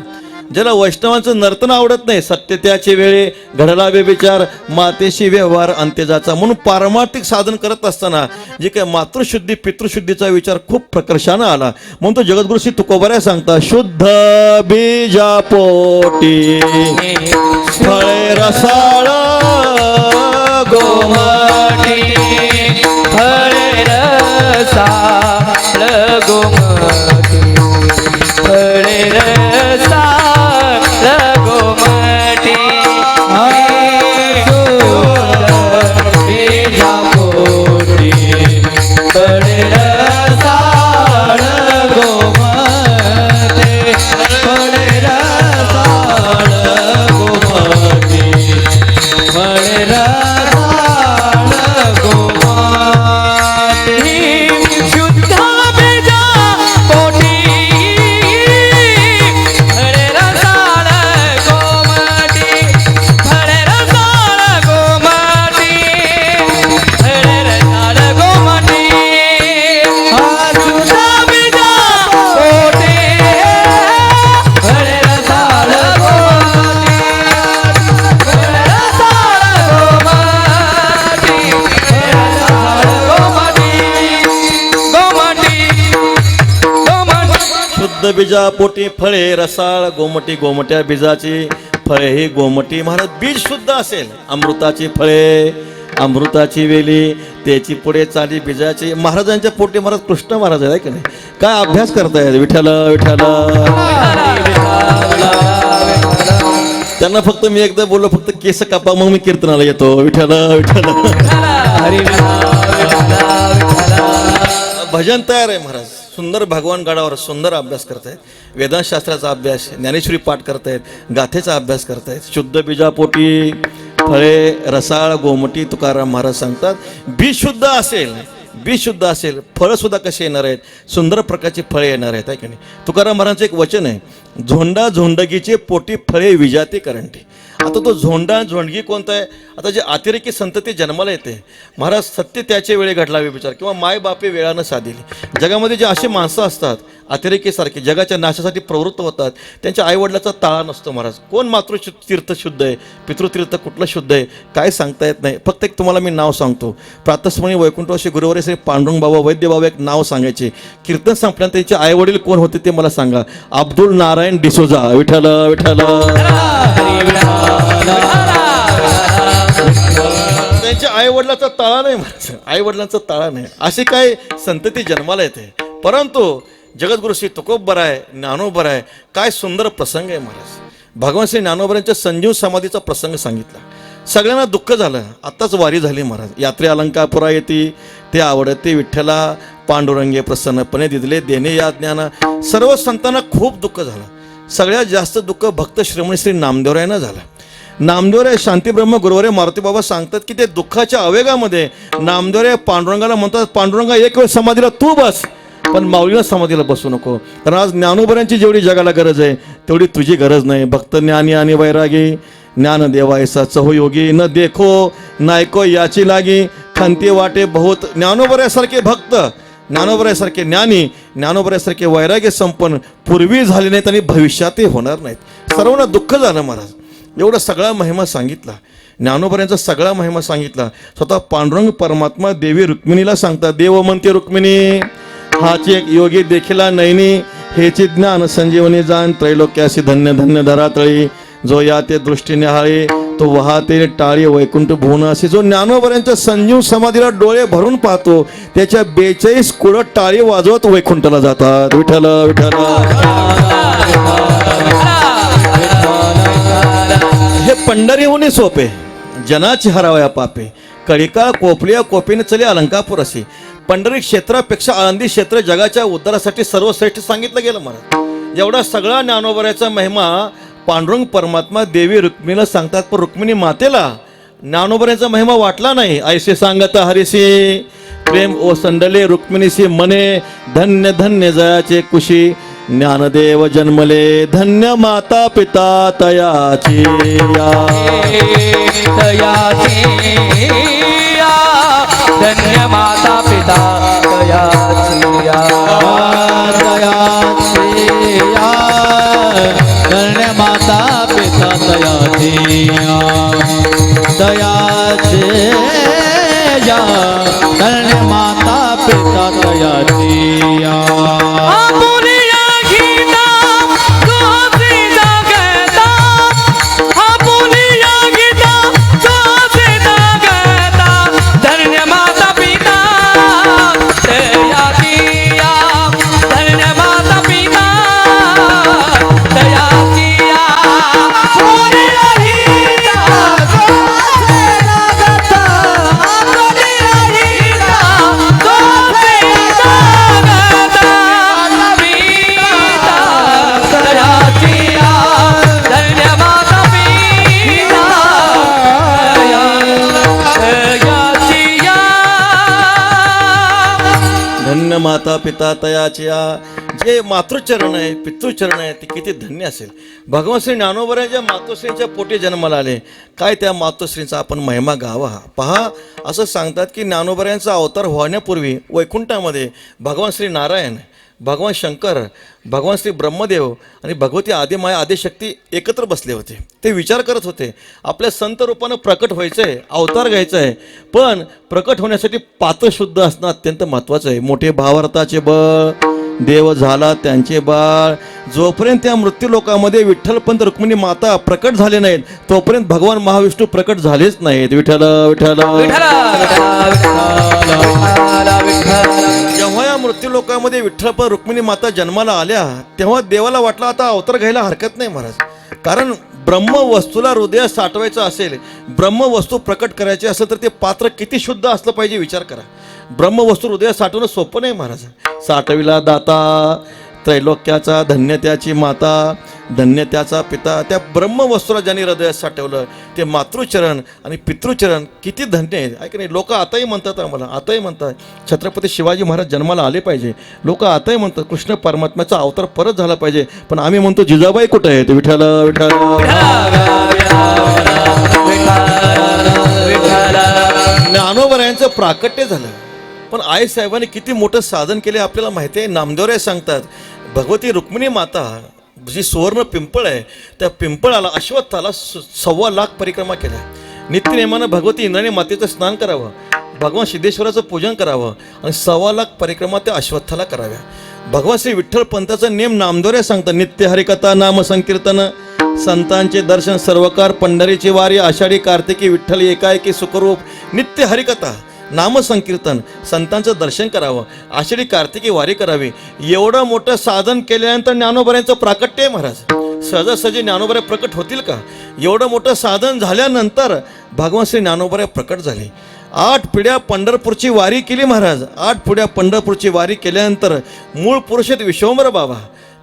ज्याला वैष्णवांचं नर्तन आवडत नाही सत्य त्याचे वेळे घडला व्यभिचार मातेशी व्यवहार अंत्यजाचा म्हणून पारमार्थिक साधन करत असताना जे काय मातृशुद्धी पितृशुद्धीचा विचार खूप प्रकर्षानं आला म्हणून तो जगद्गुरु श्री तुकोबाऱ्या सांगता शुद्ध बीजा पोटी फळे रसाळ गोमटी फळे रसाळ गोमटी फळे रसाळ गोमटी बीजा पोटी फळे रसाळ गोमटी फळे रसाळ गोमटी फळे रसाळ गोमटी शुद्ध बीजा पोटी फळे रसाळ गोमटी फळे रसाळ गोमटी फळे रसाळ गोमटी शुद्ध बीजा पोटी फळे रसाळ गोमटी फळे रसाळ गोमटी फळे रसाळ गोमटी गोमटी गोमटी शुद्ध बीजा पोटी फळे रसाळ गोमटी गोमट्या बीजाची फळे ही गोमटी महाराज बीज शुद्ध असेल अमृताची फळे अमृताची वेली त्याची पुढे चाली बीजाची महाराजांच्या पोटी महाराज कृष्ण महाराज आहे की नाही काय अभ्यास करतायत विठ्ठल विठ्ठल त्यांना फक्त मी एकदा बोललो फक्त केस कापा मग मी कीर्तनाला येतो विठ्ठल विठ्ठल भजन तयार आहे महाराज सुंदर भगवान गडावर सुंदर अभ्यास करतायत वेदांतशास्त्राचा अभ्यास ज्ञानेश्वरी पाठ करतायत गाथेचा अभ्यास करतायत शुद्ध बीजापोटी फळे रसाळ गोमटी तुकाराम महाराज सांगतात बीज शुद्ध असेल बीज शुद्ध असेल फळं सुद्धा कशी येणार आहेत सुंदर प्रकारची फळे येणार आहेत आहे की नाही तुकाराम महाराजांचं एक वचन आहे झोंडा झोंडगीचे पोटी फळे विजाती करंटी आता तो झोंडा झोंडगी कोणता आहे आता जे अतिरेकी संतती जन्माला येते महाराज सत्य त्याचे वेळे घडला विचार किंवा माय बापे वेळानं साधिली जगामध्ये जे असे माणसं असतात अतिरेकीसारखे जगाच्या नाशासाठी प्रवृत्त होतात त्यांच्या आईवडिलाचा ताळा नसतो महाराज कोण मातृतीर्थ शुद्ध आहे पितृतीर्थ कुठलं शुद्ध आहे काय सांगता येत नाही फक्त एक तुम्हाला मी नाव सांगतो प्रातस्मरणी वैकुंठवासी गुरुवारी श्री पांडुरंग बाबा वैद्य बाबा एक नाव सांगायचे कीर्तन संपल्यानंतर त्यांचे आईवडील कोण होते ते मला सांगा अब्दुल नारायण डिसोजा विठ्ठल विठ्ठल त्यांच्या आईवडिलाचा ताळा नाही आईवडिलांचा ताळा नाही असे काय संतती जन्माला येते परंतु जगद्गुरु श्री तुकोबराय ज्ञानोबराय काय सुंदर प्रसंग आहे महाराज भगवान श्री ज्ञानोबरांच्या संजीव समाधीचा प्रसंग सांगितला सगळ्यांना दुःख झालं आत्ताच वारी झाली महाराज यात्रे अलंकापुरा येते ते आवडते विठ्ठला पांडुरंगे प्रसन्नपणे दिदले देणे या ज्ञाना सर्व संतांना खूप दुःख झालं सगळ्यात जास्त दुःख भक्त श्रीमणी श्री नामदेवरायांना झालं नामदेवराय शांतीब्रह्म गुरुवारे मारुती बाबा सांगतात की ते दुःखाच्या आवेगामध्ये नामदेवराय पांडुरंगाला म्हणतात पांडुरंगा एक वेळ समाधीला तू बस पण माऊलीला समाधीला बसू नको कारण आज ज्ञानोबरांची जेवढी जगाला गरज आहे तेवढी तुझी गरज नाही भक्त ज्ञानी आणि वैरागी ज्ञान देवा ऐसा चहुयोगी न देखो नायको याची लागी खंती वाटे बहुत ज्ञानोबरासारखे भक्त ज्ञानोबरासारखे ज्ञानी ज्ञानोबरासारखे वैराग्य संपन्न पूर्वी झाले नाहीत आणि भविष्यातही होणार नाहीत सर्वांना दुःख झालं महाराज एवढा सगळा महिमा सांगितला ज्ञानोबरांचा सगळा महिमा सांगितला स्वतः पांडुरंग परमात्मा देवी रुक्मिणीला सांगतात देव म्हणते रुक्मिणी हाची एक योगी देखिला नैनी हेची ज्ञान संजीवनी जाण त्रैलोक्यासी धन्य धन्य धरातळी जो या ते दृष्टीने हाळे तो वाहते टाळी वैकुंठ भुवन असे जो ज्ञानोबरांच्या संजीव समाधीला डोळे भरून पाहतो त्याच्या 42 कुळ टाळी वाजवत वैकुंठाला जातात विठ्ठल विठ्ठल हे पंढरीहून सोपे जनाची हरावया पापे कळिका कोपलिया कोपीने चले अलंकापूर असे पंढरी क्षेत्रापेक्षा आळंदी क्षेत्र जगाच्या उद्धारासाठी सर्वश्रेष्ठ सांगितलं गेलं महाराज एवढा सगळा ज्ञानोबराचा महिमा पांडुरंग परमात्मा देवी रुक्मिणीला सांगतात पण रुक्मिणी मातेला ज्ञानोबराचा महिमा वाटला नाही ऐसे सांगता हरिसी प्रेम ओ संडले रुक्मिणीसी मने धन्य धन्य जयाचे कुशी ज्ञानदेव जन्मले धन्य माता पिता तयाची या दयाची या धन्य माता पिता दयाची या दयाची या धन्य माता पिता दयाची या दयाची या धन्य माता पिता दयाची या आपुलिया गीता कोसी जगता आपुलिया गीता कोसी जगता धन्य माता पिता दयाची या धन्य माता पिता दयाची या आपुलिया गीता कोसी जगता आपुलिया गीता कोसी जगता धन्य माता पिता तयाची या जे मातृचरण आहे पितृचरण आहे ते किती धन्य असेल. भगवान श्री ज्ञानोबराच्या मातोश्रींच्या पोटी जन्माला आले. काय त्या मातोश्रींचा आपण महिमा गावा. पहा असं सांगतात की ज्ञानोबरायांचा अवतार होण्यापूर्वी वैकुंठामध्ये भगवान श्री नारायण, भगवान शंकर, भगवान श्री ब्रह्मदेव आणि भगवती आदिमाया आदिशक्ती एकत्र बसले होते. ते विचार करत होते आपल्या संत रूपानं प्रकट व्हायचं आहे, अवतार घ्यायचा आहे, पण प्रकट होण्यासाठी पात्र शुद्ध असणं अत्यंत महत्त्वाचं आहे. मोठे भावार्थाचे बळ देव झाला त्यांचे बाळ. जोपर्यंत त्या मृत्यू लोकामध्ये विठ्ठलपंत रुक्मिणी माता प्रकट झाले नाहीत तोपर्यंत भगवान महाविष्णू प्रकट झालेच नाहीत. विठ्ठल विठ्ठल जेव्हा या मृत्यू लोकांमध्ये विठ्ठलपंत रुक्मिणी माता जन्माला आल्या तेव्हा देवाला वाटलं आता अवतार घ्यायला हरकत नाही महाराज. कारण ब्रह्मवस्तूला हृदयात साठवायचं असेल, ब्रह्मवस्तू प्रकट करायची असेल तर ते पात्र किती शुद्ध असलं पाहिजे विचार करा. ब्रह्मवस्तू हृदयात साठवणं सोपं नाही महाराज. साठविला दाता त्रैलोक्याचा धन्य त्याची माता धन्य त्याचा पिता. त्या ब्रह्मवस्तूला ज्यांनी हृदयात साठवलं ते मातृचरण आणि पितृचरण किती धन्य आहे. ऐक नाही लोक आताही म्हणतात, आम्हाला आताही म्हणतात छत्रपती शिवाजी महाराज जन्माला आले पाहिजे. लोक आताही म्हणतात कृष्ण परमात्म्याचा अवतार परत झाला पाहिजे. पण आम्ही म्हणतो जिजाबाई कुठे आहेत. विठ्ठल विठ्ठल ज्ञानोबरायांचं प्राकट्य झालं. पण आई साहेबांनी किती मोठं साधन केले आपल्याला माहिती आहे. नामदेवराय सांगतात भगवती रुक्मिणी माता जी सुवर्ण पिंपळ आहे त्या पिंपळाला अश्वत्थाला 1.25 लाख परिक्रमा केल्या. नित्यनेमानं भगवती इंद्राणी मातेचं स्नान करावं, भगवान सिद्धेश्वराचं पूजन करावं आणि 1.25 लाख परिक्रमा त्या अश्वत्थाला कराव्या. भगवान श्री विठ्ठल पंथाचा नेम नामदेवराय सांगतात नित्य हरिकथा नाम संकीर्तन संतांचे दर्शन सर्वकार पंढरीची वारी आषाढी कार्तिकी विठ्ठल एकाएकी सुखरूप नित्य हरिकथा नामसंकीर्तन संतांचं दर्शन करावं आषाढी कार्तिकी वारी करावी. एवढं मोठं साधन केल्यानंतर ज्ञानोबरायांचं प्राकट्य आहे महाराज. सहजासहजी ज्ञानोबराय प्रकट होतील का. एवढं मोठं साधन झाल्यानंतर भगवान श्री ज्ञानोबराय प्रकट झाले. 8 पिढ्या पंढरपूरची वारी केली महाराज. 8 पिढ्या पंढरपूरची वारी केल्यानंतर मूळ पुरुष आहेत विश्वंभर बाबा.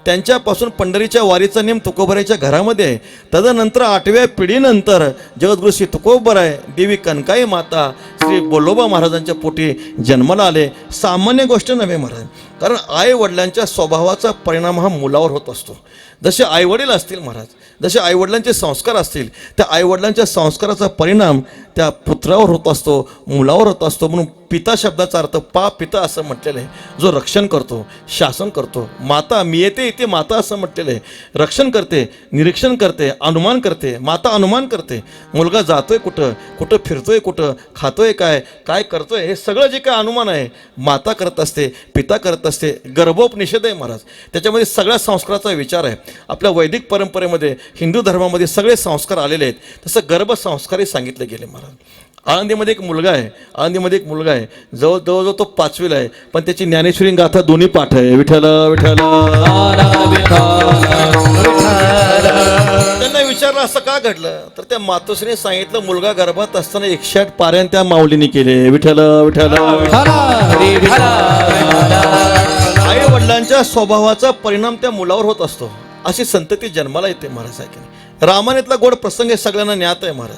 त्यांच्यापासून पंढरीच्या वारीचा नेम तुकोबरायच्या घरामध्ये आहे. तदनंतर 8व्या पिढीनंतर जगद्गुरु श्री तुकोबराय देवी कनकाई माता श्री बोलोबा महाराजांच्या पोटी जन्माला आले. सामान्य गोष्ट नव्हे महाराज. कारण आई वडिलांच्या स्वभावाचा परिणाम हा मुलावर होत असतो. जसे आईवडील असतील महाराज, जसे आईवडिलांचे संस्कार असतील त्या आईवडिलांच्या संस्काराचा परिणाम त्या पुत्रावर होत असतो, मुलावर होत असतो. म्हणून पिता शब्दाचा अर्थ पिता असं म्हटलेलं आहे, जो रक्षण करतो, शासन करतो. माता मी येते इथे माता असं म्हटलेलं आहे, रक्षण करते, निरीक्षण करते, अनुमान करते. माता अनुमान करते. मुलगा जातोय कुठं, कुठं फिरतोय, कुठं खातोय, काय काय करतोय, हे सगळं जे काय अनुमान आहे माता करत असते, पिता करत असते. गर्भोपनिषद आहे महाराज. त्याच्यामध्ये सगळ्या संस्काराचा विचार आहे. आपल्या वैदिक परंपरेमध्ये हिंदू धर्मामध्ये सगळे संस्कार आलेले आहेत. तसं गर्भसंस्कारही सांगितले गेले महाराज. आळंदीमध्ये एक मुलगा आहे, आळंदीमध्ये एक मुलगा आहे, जवळजवळ तो 5वीला आहे, पण त्याची ज्ञानेश्वरी गाथा दोन्ही पाठ आहे. विठ्ठल विठ्ठल. त्यांना विचारलं असं का घडलं तर त्या मातोश्रीने सांगितलं मुलगा गर्भात असताना 108 पारायण त्या माऊलीने केले. विठ्ठल विठ्ठल. आई वडिलांच्या स्वभावाचा परिणाम त्या मुलावर होत असतो. अशी संतती जन्माला येते महाराज. ऐकणे रामायणातला गोड प्रसंग हे सगळ्यांना ज्ञात आहे महाराज.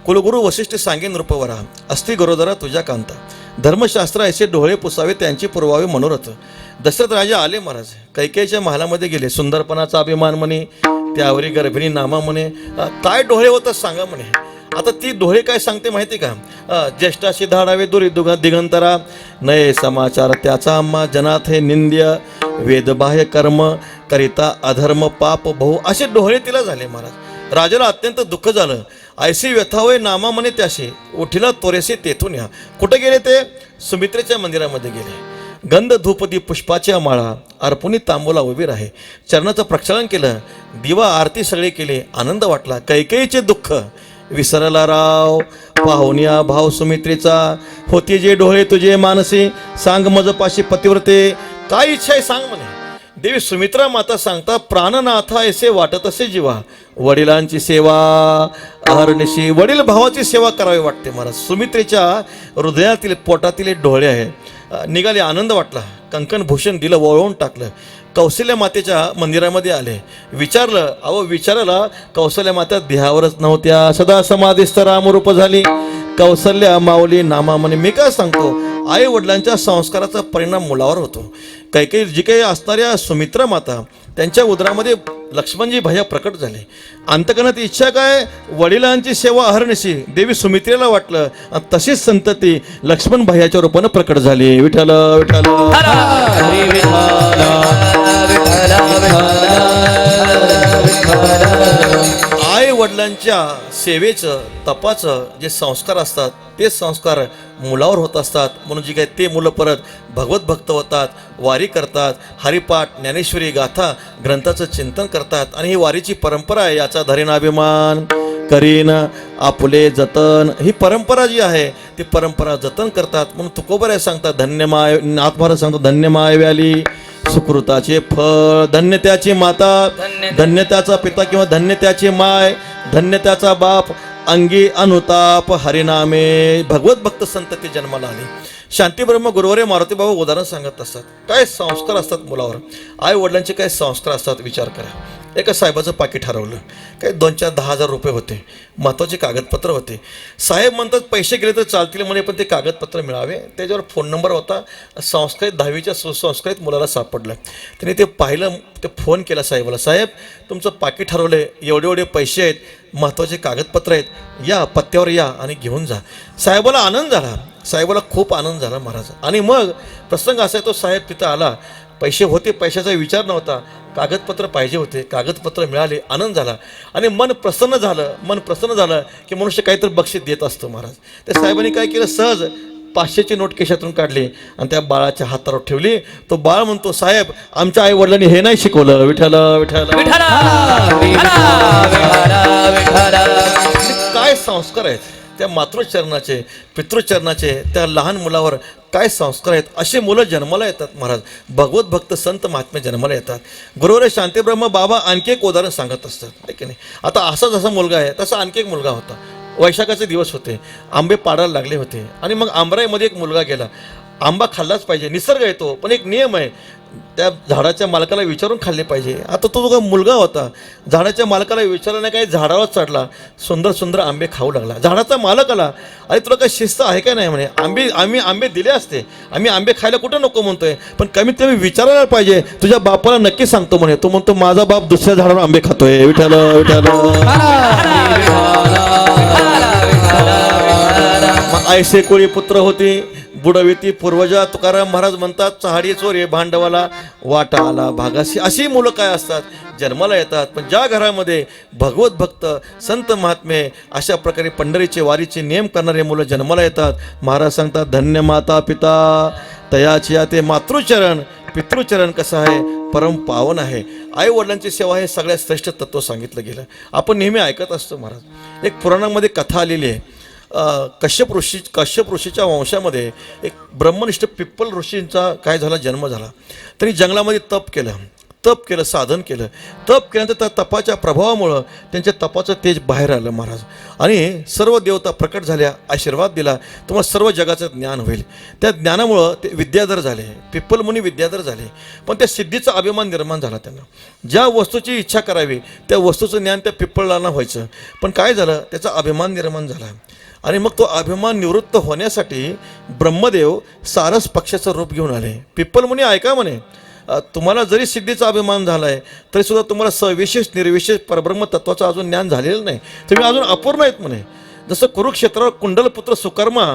कुलगुरू वशिष्ठ सांगेन रूपवरा अस्ति गरोदरा तुझ्या कांता धर्मशास्त्र ऐसे डोळे पुसावे त्यांची पुरवावे मनोरथ. दशरथ राजे आले महाराज, कैकेयीच्या महालामध्ये गेले. सुंदरपणाचा अभिमान म्हणे, त्यावरी गर्भिणी नामा म्हणे. काय डोळे होतात सांगा म्हणे. आता ती डोळे काय सांगते माहिती का? ज्येष्ठाशी धाडावे दुरी दिगंतरा, नये समाचार त्याचा आम्हा जनात हे निंद्य, वेदबाह्य कर्म करिता अधर्म पाप बहु, असे डोळे तिला झाले महाराज. राजाला अत्यंत दुःख झालं. ऐसी व्यथावय नामा म्हणे त्याशी, उठिला तोरेसे तेथून या. कुठे गेले ते? सुमित्रेच्या मंदिरामध्ये गेले. गंध धूपदी पुष्पाच्या माळा अर्पुनी तांबूला उभी राहे. चरणाचं प्रक्षालन केलं, दिवा आरती सगळे केले. आनंद वाटला. कैकेयीचे दुःख विसरला राव, पाहुण्या भाव सुमित्रेचा. होती जे डोळे तुझे मानसी, सांग मजपाशी पतिव्रते. काय इच्छा आहे सांग म्हणे. देवी सुमित्रा माता सांगता, प्राणनाथा ऐसे वाटत असे जीवा, वडिलांची सेवा अहर्निशी. वडील भावाची सेवा करावी वाटते महाराज. सुमित्रेच्या हृदयातील पोटातील डोळे आहे. निघाले. आनंद वाटला. कंकण भूषण दिलं, वळवून टाकलं. कौशल्य मातेच्या मंदिरामध्ये आले. विचारलं. विचारायला कौशल्य माता देहावरच नव्हत्या, सदा समाधीस्थ रामरूप झाली. कौशल्या माऊली नामा म्हणे. मी काय सांगतो, आई वडिलांच्या संस्काराचा परिणाम मुलावर होतो. काही जी काही असणाऱ्या सुमित्रा माता, त्यांच्या उदरामध्ये लक्ष्मणजी भैया प्रकट झाले. अंतकरणात इच्छा काय? वडिलांची सेवा अहर्निशी. देवी सुमित्रेला वाटलं, तशीच संतती लक्ष्मण भैयाच्या रूपानं प्रकट झाली. विठ्ठल विठ्ठल हरी आई वडिलांच्या सेवेचं तपाचं जे संस्कार असतात ते संस्कार मुलावर होत असतात. म्हणून जी काय ते मुलं परत भगवत भक्त होतात, वारी करतात, हरिपाठ ज्ञानेश्वरी गाथा ग्रंथाचं चिंतन करतात. आणि ही वारीची परंपरा आहे. याचा धरेन अभिमान करीन आपुले जतन. ही परंपरा जी आहे ती परंपरा जतन करतात. म्हणून तुकोबराय सांगतात, धन्य माय. नाथमहाराज सांगतात, धन्य माय व्याली सुकृताचे फळ, धन्य त्याची माता, धन्य त्याचा पिता किंवा धन्य त्याची माय, धन्य त्याचा बाप, अंगी अनुताप हरिनामे. भगवत भक्त संतती जन्माला आली. शांतीब्रह्म गुरुवारे मारुती बाबा उदाहरण सांगत असतात. काय संस्कार असतात मुलावर, आई वडिलांचे काय संस्कार असतात विचार करा. एका साहेबाचं पाकिट हरवलं. काय 2-4 10,000 रुपये होते, महत्त्वाचे कागदपत्र होते. साहेब म्हणतात पैसे गेले तर चालतील म्हणे, पण ते कागदपत्र मिळावे. त्याच्यावर फोन नंबर होता. संस्कृत 10वीच्या सुसंस्कृत मुलाला सापडलं. त्याने ते पाहिलं, ते फोन केला साहेबाला, साहेब तुमचं पाकिट हरवलं, एवढे एवढे पैसे आहेत, महत्त्वाचे कागदपत्र आहेत, या पत्त्यावर या आणि घेऊन जा. साहेबाला आनंद झाला. साहेबाला खूप आनंद झाला महाराज. आणि मग प्रसंग असा आहे, तो साहेब तिथं आला. पैसे होते, पैशाचा विचार नव्हता, कागदपत्र पाहिजे होते, कागदपत्र मिळाले, आनंद झाला. आणि मन प्रसन्न झालं की मनुष्य काहीतरी बक्षीस देत असतो महाराज. त्या साहेबांनी काय केलं, सहज 500ची नोट केशातून काढली आणि त्या बाळाच्या हातावर ठेवली. तो बाळ म्हणतो, साहेब आमच्या आई वडिलांनी हे नाही शिकवलं. विठ्ठल विठ्ठल. काय संस्कार आहेत त्या मातृचरणाचे, पितृचरणाचे, त्या लहान मुलावर काय संस्कार आहेत. असे मुलं जन्माला येतात महाराज. भगवत भक्त संत महात्मे जन्माला येतात. गुरुवारे शांतीब्रह्म बाबा आणखी एक उदाहरण सांगत असतात, आहे की नाही. आता असा जसा मुलगा आहे तसा आणखी एक मुलगा होता. वैशाखाचे दिवस होते, आंबे पाडायला लागले होते. आणि मग आंबराईमध्ये एक मुलगा गेला. आंबा खाल्लाच पाहिजे, निसर्ग येतो, पण एक नियम आहे, त्या झाडाच्या मालकाला विचारून खाल्ले पाहिजे. आता तो जो मुलगा होता, झाडाच्या मालकाला विचारलं नाही, काही झाडावर चढला, सुंदर सुंदर आंबे खाऊ लागला. झाडाचा मालक आला, अरे तुला काही शिस्त आहे का नाही म्हणे. आम्ही आंबे दिले असते, आम्ही आंबे खायला कुठं नको म्हणतोय, पण कमीत कमी विचारायला पाहिजे, तुझ्या बापाला नक्की सांगतो म्हणे. तो म्हणतो, माझा बाप दुसऱ्या झाडावर आंबे खातोय. विठ्ठल विठ्ठल. ऐसे कोळी पुत्र होते, बुडविती पूर्वजा. तुकाराम महाराज म्हणतात, चहाडी चोरे भांडवाला वाटा आला भागाशी. अशी मुलं काय असतात, जन्माला येतात. पण ज्या घरामध्ये भगवत भक्त संत महात्मे, अशा प्रकारे पंढरीचे वारीचे नियम करणारे मुलं जन्माला येतात. महाराज सांगतात, धन्य माता पिता तयाची ते मातृचरण. पितृचरण कसं आहे, परम पावन आहे. आई वडिलांची सेवा हे सगळ्यात श्रेष्ठ तत्व सांगितलं गेलं. आपण नेहमी ऐकत असतो महाराज. एक पुराणामध्ये कथा आलेली आहे. कश्यप ऋषीच्या वंशामध्ये एक ब्रह्मनिष्ठ पिप्पल ऋषींचा काय झाला, जन्म झाला. त्यांनी जंगलामध्ये तप केलं, साधन केलं. तप केल्यानंतर त्या तपाच्या प्रभावामुळं त्यांच्या तपाचं तेज बाहेर आलं महाराज. आणि सर्व देवता प्रकट झाल्या, आशीर्वाद दिला, तुम्हाला सर्व जगाचं ज्ञान होईल. त्या ज्ञानामुळं ते विद्याधर झाले, पिप्पल मुनी विद्याधर झाले. पण त्या सिद्धीचा अभिमान निर्माण झाला त्यांना. ज्या वस्तूची इच्छा करावी त्या वस्तूचं ज्ञान त्या पिप्पळांना व्हायचं, पण काय झालं, त्याचा अभिमान निर्माण झाला. आणि मग तो अभिमान निवृत्त होण्यासाठी ब्रह्मदेव सारस पक्षाचं रूप घेऊन आले. पिप्पल मुनी ऐका म्हणे, तुम्हाला जरी सिद्धीचा अभिमान झाला आहे तरीसुद्धा तुम्हाला सविशेष निर्विशेष परब्रह्म तत्वाचं अजून ज्ञान झालेलं नाही, तुम्ही अजून अपूर्ण आहेत म्हणे. जसं कुरुक्षेत्रावर कुंडलपुत्र सुकर्मा,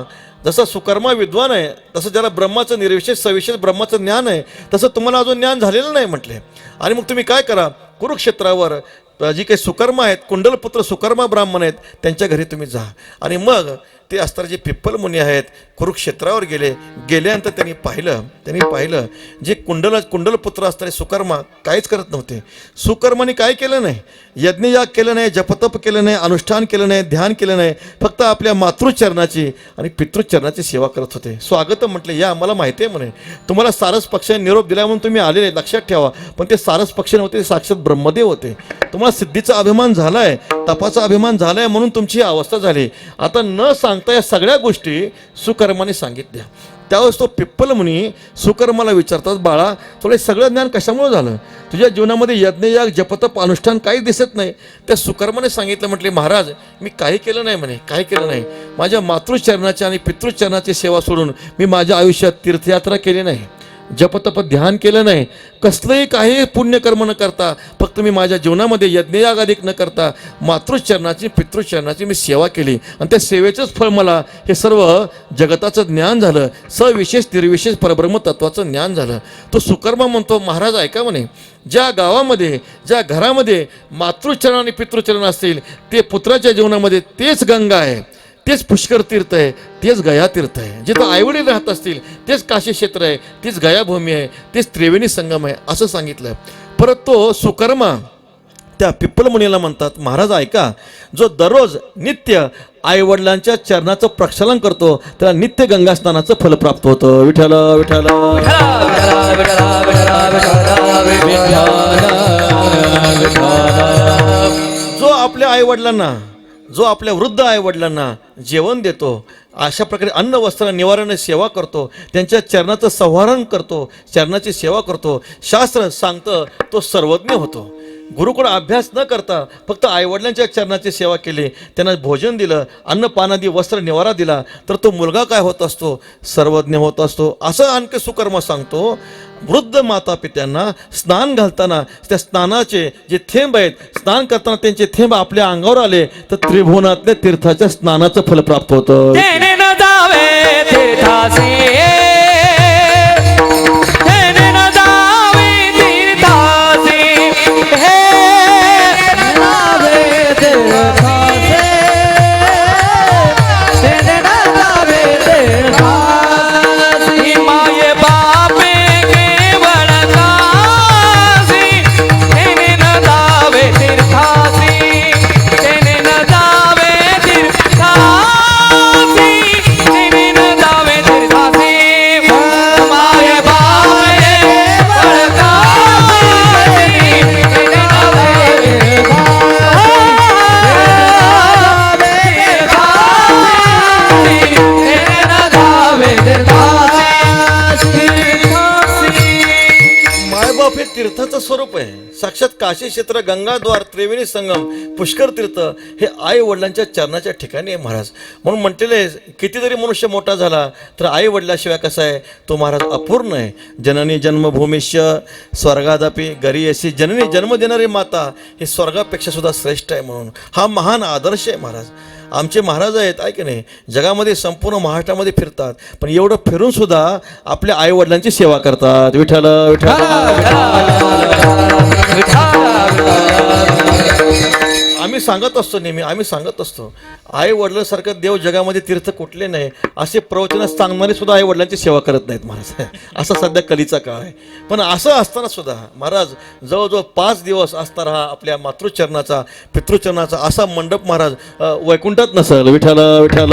जसं सुकर्मा विद्वान आहे, तसं ज्याला ब्रह्माचं निर्विशेष सविशेष ब्रह्माचं ज्ञान आहे, तसं तुम्हाला अजून ज्ञान झालेलं नाही म्हटले. आणि मग तुम्ही काय करा, कुरुक्षेत्रावर जी काही सुकर्मा आहेत, कुंडलपुत्र सुकर्मा ब्राह्मण आहेत, त्यांच्या घरी तुम्ही जा. आणि मग ते असताना जे पिप्पल मुनी आहेत कुरुक्षेत्रावर गेल्यानंतर त्यांनी पाहिलं जे कुंडलपुत्र असणारे सुकर्मा काहीच करत नव्हते. सुकर्माने काय केलं नाही, यज्ञयाग केलं नाही, जपतप केलं नाही, अनुष्ठान केलं नाही, ध्यान केलं नाही, फक्त आपल्या मातृचरणाची आणि पितृचरणाची सेवा करत होते. स्वागत म्हटले, या आम्हाला माहिती आहे म्हणे, तुम्हाला सारस पक्षाने निरोप दिला म्हणून तुम्ही आलेले, लक्षात ठेवा. पण ते सारस पक्ष नव्हते, ते साक्षात ब्रह्मदेव होते. तुम्हाला सिद्धीचा अभिमान झालाय, तपाचा अभिमान झालाय म्हणून तुमची ही अवस्था झाली. आता न सांगता या सगळ्या गोष्टी सुकर्माने सांगितल्या. त्यावेळेस तो पिप्पल मुनी सुकर्माला विचारतात, बाळा तुला सगळं ज्ञान कशामुळे झालं, तुझ्या जीवनामध्ये यज्ञयाग जपतप अनुष्ठान काही दिसत नाही. त्या सुकर्माने सांगितलं, म्हटले महाराज मी काही केलं नाही म्हणे, काही केलं नाही. माझ्या मातृचरणाची आणि पितृचरणाची सेवा सोडून मी माझ्या आयुष्यात तीर्थयात्रा केली नाही, जपतप ध्यान केलं नाही, कसलंही काही पुण्यकर्म न करता, फक्त मी माझ्या जीवनामध्ये यज्ञयाग अधिक न करता मातृचरणाची पितृचरणाची मी सेवा केली. आणि त्या सेवेचंच फळ मला हे सर्व जगताचं ज्ञान झालं, सविशेष निर्विशेष परब्रह्म तत्वाचं ज्ञान झालं. तो सुकर्मा म्हणतो, महाराज ऐका म्हणे, ज्या गावामध्ये ज्या घरामध्ये मातृचरण आणि पितृचरण असतील ते पुत्राच्या जीवनामध्ये तेच गंगा आहे, तेच पुष्कर तीर्थ आहे, तेच गया तीर्थ आहे. जिथं आईवडील राहत असतील तेच काशी क्षेत्र आहे, तीच गयाभूमी आहे, तेच त्रिवेणी संगम आहे असं सांगितलं. परत तो सुकर्मा त्या पिप्पल मुनीला म्हणतात, महाराज ऐका, जो दररोज नित्य आईवडिलांच्या चरणाचं प्रक्षालन करतो त्याला नित्य गंगा स्नानाचं फल प्राप्त होतं. विठ्ठल विठ्ठल जो आपल्या आईवडिलांना, जो आपल्या वृद्ध आईवडिलांना जेवण देतो, अशा प्रकारे अन्न वस्त्र निवारण सेवा करतो, त्यांच्या चरणाचं संवारण करतो, चरणाची सेवा करतो, शास्त्र सांगतं तो सर्वज्ञ होतो. गुरुकुळ अभ्यास न करता फक्त आईवडिलांच्या चरणाची सेवा केली, त्यांना भोजन दिलं, अन्नपानादी वस्त्र निवारा दिला, तर तो मुलगा काय होत असतो, सर्वज्ञ होत असतो. असं आणखी सुकर्म सांगतो. वृद्ध माता पित्यांना स्नान घालताना त्या स्नानाचे जे थेंब आहेत, स्नान करताना त्यांचे थेंब आपल्या अंगावर आले तर त्रिभुवनातल्या तीर्थाच्या स्नानाचं फल प्राप्त होतं. तेने न जावे तीर्थासी, तेने न जावे तीर्थासी, हे जावे तीर्थासी, तेने न जावे तीर्थासी. माये बापे केवळ कासी, तेने न जावे तीर्थासी, तेने न जावे तीर्थासी, तेने न जावे तीर्थासी. माये बापे केवळ कासी, तेने न जावे मायबाप हे तीर्थाचं स्वरूप आहे. साक्षात काशी क्षेत्र, गंगाद्वार, त्रिवेणी संगम, पुष्कर तीर्थ हे आई वडिलांच्या चरणाच्या ठिकाणी आहे महाराज. म्हणून म्हटलेले कितीतरी मनुष्य मोठा झाला तर आई वडिलाशिवाय कसा आहे तो महाराज अपूर्ण आहे. जननी जन्मभूमीश्य स्वर्गादापी गरीयसी, जननी जन्म देणारी माता हे स्वर्गापेक्षा सुद्धा श्रेष्ठ आहे. म्हणून हा महान आदर्श आहे महाराज. आमचे महाराज आहेत आहे की नाही, जगामध्ये संपूर्ण महाराष्ट्रामध्ये फिरतात, पण एवढं फिरून सुद्धा आपल्या आई वडिलांची सेवा करतात. विठ्ठल विठ्ठल. आम्ही सांगत असतो नेहमी, आम्ही सांगत असतो आई वडिलांसारखं देव जगामध्ये तीर्थ कुठले नाही. असे प्रवचन सांगणारे सुद्धा आई वडिलांची सेवा करत नाहीत महाराज. असा सध्या कलीचा काळ आहे. पण असं असताना सुद्धा महाराज जवळजवळ 5 दिवस असणारा हा आपल्या मातृचरणाचा पितृचरणाचा असा मंडप महाराज वैकुंठात नसेल. विठ्ठल विठ्ठल.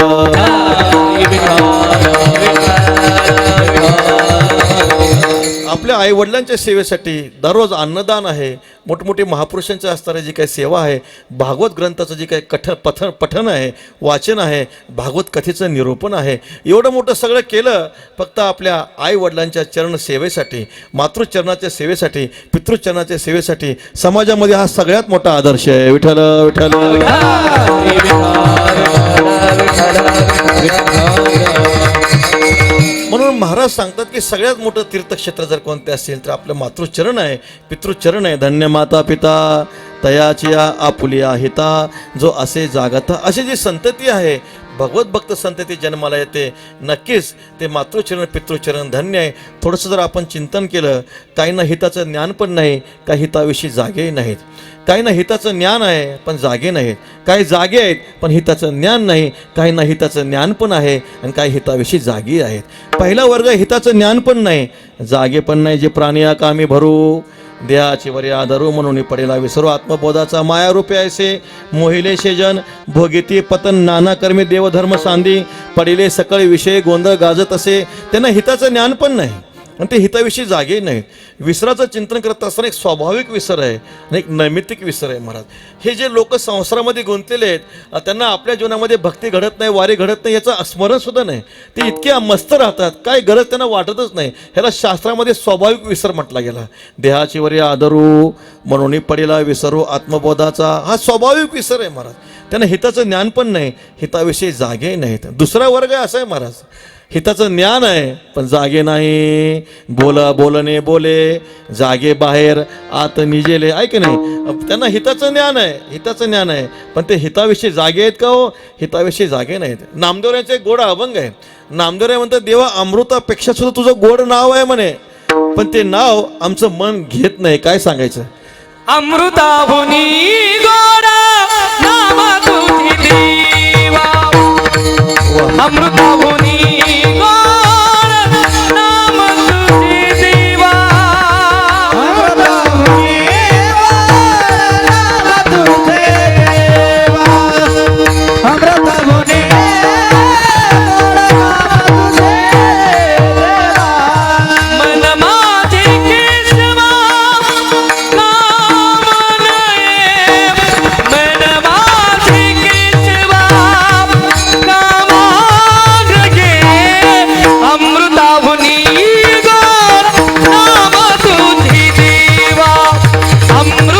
आपल्या आई वडिलांच्या सेवेसाठी दररोज अन्नदान आहे, मोठमोठे महापुरुषांच्या असणारी जी काही सेवा आहे, भागवत ग्रंथाचं जे काही पठण आहे, वाचन आहे, भागवत कथेचं निरूपण आहे, एवढं मोठं सगळं केलं फक्त आपल्या आई वडिलांच्या चरण सेवेसाठी, मातृचरणाच्या सेवेसाठी, पितृचरणाच्या सेवेसाठी. समाजामध्ये हा सगळ्यात मोठा आदर्श आहे. विठ्ठल विठ्ठल. महाराज सांगतात की सगळ्यात मोठं तीर्थक्षेत्र जर कोणते असेल तर आपलं मातृचरण आहे, पितृचरण आहे. धन्य माता पिता तयाची आपुलिया हिता जो असे जागता, अशी जी संतती आहे भगवत भक्त संतती जन्माला येते, नक्कीच ते मातृचरण पितृचरण धन्य आहे. थोडंसं जर आपण चिंतन केलं, काहींना हिताचं ज्ञान पण नाही, काही हिताविषयी जागेही नाहीत. काहींना हिताचं ज्ञान आहे पण जागे नाहीत, काही जागे आहेत पण हिताचं ज्ञान नाही, काहींना हिताचं ज्ञान पण आहे आणि काही हिताविषयी जागी आहेत. पहिला वर्ग हिताचं ज्ञान पण नाही, जागे पण नाही. जे प्राणी कामी भरू देहाची वरी आदरू म्हणून पडेला विसरू, आत्मबोधाचा मायारूपे ऐसे मोहिले शेजन भोगिती पतन नाना कर्मी देवधर्म सांदी पडिले सकळ विषय गोंधळ गाजत असे. त्यांना हिताचं ज्ञान पण नाही आणि ते हिताविषयी जागे नाही. विसराचं चिंतन करत असताना एक स्वाभाविक विसर आहे आणि एक नैमित्तिक विसर आहे. महाराज हे जे लोक संसारामध्ये गुंतलेले आहेत, त्यांना आपल्या जीवनामध्ये भक्ती घडत नाही, वारी घडत नाही, याचं स्मरण सुद्धा नाही. ते इतके मस्त राहतात, काय गरज त्यांना वाटतच नाही. ह्याला शास्त्रामध्ये स्वाभाविक विसर म्हटला गेला. देहाची वरी आदरू म्हणून पडेला विसरू, आत्मबोधाचा हा स्वाभाविक विसर आहे. महाराज त्यांना हिताचं ज्ञान पण नाही, हिताविषयी जागे नाहीत. दुसरा वर्ग असा आहे महाराज, हिताचं ज्ञान आहे पण जागे नाही. बोलणे बोले जागे बाहेर आत निजेले, ऐक नाही. त्यांना हिताचं ज्ञान आहे, हिताचं ज्ञान आहे पण ते हिताविषयी जागे आहेत का हो? हिताविषयी जागे नाहीत. नामदेवरायांचे एक गोड अभंग आहे. नामदेवराय म्हणतात, देवा अमृतापेक्षा सुद्धा तुझं गोड नाव आहे म्हणे, पण ते नाव आमचं मन घेत नाही. काय सांगायचं? अमृताहुनी गोडा नाम तुझी देवा, अमृताहुनी गोड नाम तुझी देवा, अमृताहुनी गोड नाम तुझे देवा, अमृताहुनी गोड नाम तुझे देवा. मन माझे केशवा काम नये, मन माझे केशवा कामाग्रगे, अमृताहुनी गोड नाम तुझी देवा, अमृताहुनी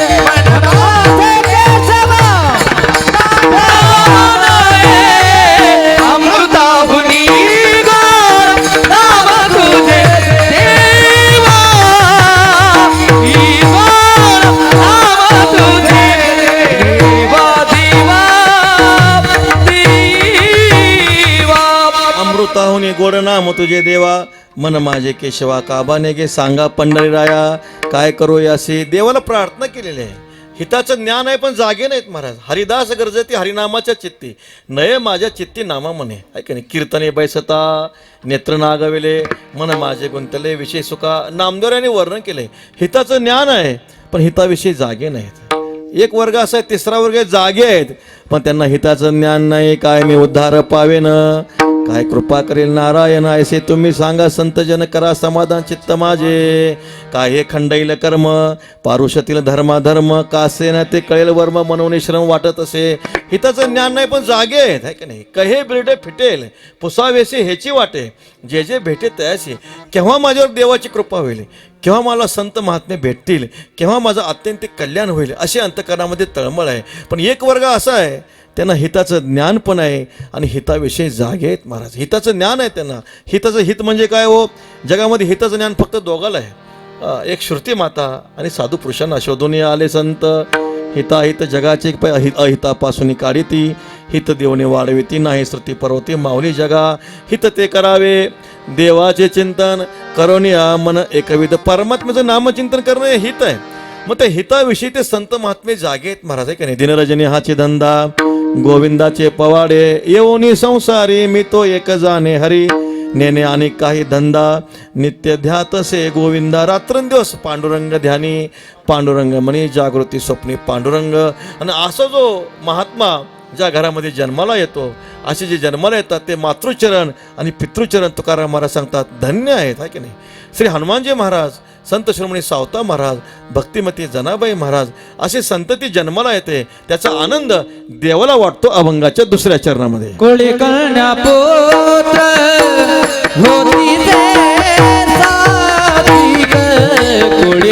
गोड नाम तुझे देवा. अमृताहुनी गोड नाम तुझे देवा, ही गोड नाम तुझे देवा देवा देवा. अमृताहुनी गोड नाम तुझे देवा, मन माझे केशवा काबाने गे. सांगा पंढरीराया काय करू यासी. देवाला प्रार्थना केलेली आहे. हिताचं ज्ञान आहे पण जागे नाहीत. महाराज हरिदास गरजती हरिनामाच्या चित्ती, नये माझ्या चित्ती नामा म्हणे. ऐक नाही. कीर्तने बैसता नेत्र नागविले, मन माझे गुंतले विषय सुखा. नामदेवरायांनी वर्णन केले. हिताचं ज्ञान आहे पण हिताविषयी जागे नाहीत. एक वर्ग असा आहे, तिसरा वर्ग जागे आहेत पण त्यांना हिताचं ज्ञान नाही. काय मी उद्धार पावेन, काय कृपा करेल नारायण ऐसे तुम्ही सांगा. संतजन करा समाधान चित्त माझे, काय हे खंडैल कर्म पारुषतील धर्माधर्म, कासे ना ते कळेल वर्म मनवणे श्रम वाटत असे. हिताचं ज्ञान नाही पण जागे आहेत. आहे की नाही. कहे बिरडे फिटेल पुसावेसे ह्याची वाटे, जे जे भेटे तयाशी. केव्हा माझ्यावर देवाची कृपा होईल, केव्हा मला संत महात्मे भेटतील, केव्हा माझं अत्यंतिक कल्याण होईल, अशी अंतकरणामध्ये तळमळ आहे. पण एक वर्ग असा आहे, त्यांना हिताचं ज्ञान पण आहे आणि हिताविषयी जागे आहेत. महाराज हिताचं ज्ञान आहे त्यांना. हिताचं हित म्हणजे काय हो? जगामध्ये हिताचं ज्ञान फक्त दोघाला आहे, एक श्रुती माता आणि साधू पुरुषांना. शोधून आले संत हिताहित जगाचे अहितापासून काढिती, हित देवने वाढविती नाही श्रुती पर्वती माऊली जगा. हित ते करावे देवाचे चिंतन करोनी मन एकविध. परमात्म्याचं नामचिंतन करणं हे हित आहे. मग त्या हिताविषयी ते संत महात्मे जागे आहेत. महाराज आहे का नाही. दिनरजनी हाची धंदा गोविंदाचे पवाडे, येऊनी संसारी मी तो एक जाणे हरी. नेणे आणि काही धंदा नित्य ध्यातसे गोविंदा. रात्रंदिवस पांडुरंग ध्यानी, पांडुरंग म्हणे जागृती स्वप्नी पांडुरंग. आणि असा जो महात्मा ज्या घरामध्ये जन्माला येतो, असे जे जन्माला येतात ते मातृचरण आणि पितृचरण तुकाराम महाराज सांगतात धन्य आहेत. आहे की नाही. श्री हनुमानजी महाराज, संत शिरोमणी सावता महाराज, भक्तिमती जनाबाई महाराज, असे संतती जन्माला येते. त्याचा आनंद देवाला वाटतो अभंगाच्या दुसऱ्या चरणामध्ये. कुळी कन्या पुत्र होती ते सात्विक, कुळी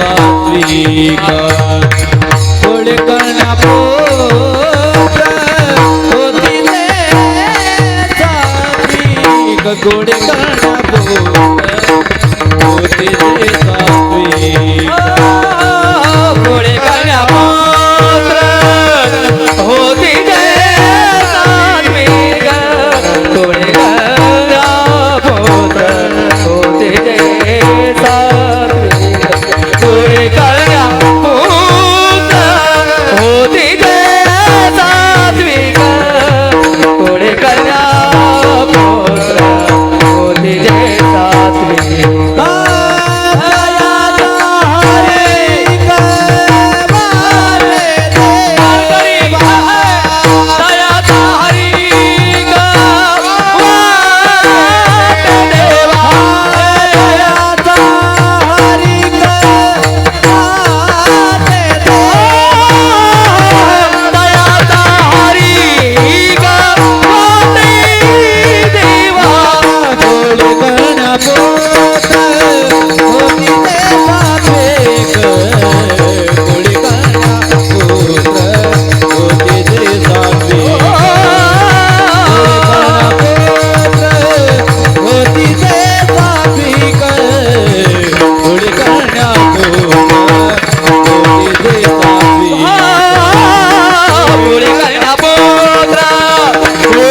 सात्विक गोडे करण्या पुत्र होती ते सात्विक गोडे करण्या पुत्र होती ते सात्विक गोडे करण्या पुत्र होती ते सात्विक गोडे करण्या पुत्र होती ते सात्विक गोडे करण्या पुत्र होती ते सात्विक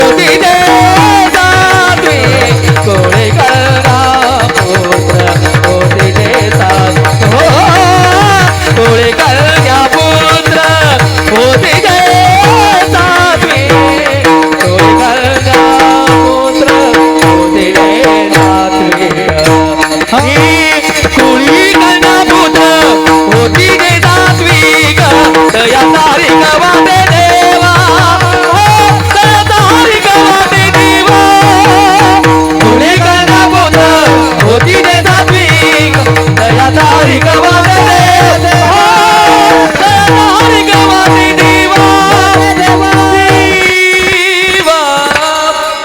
गोडे करण्या पुत्र होती ते सात्विक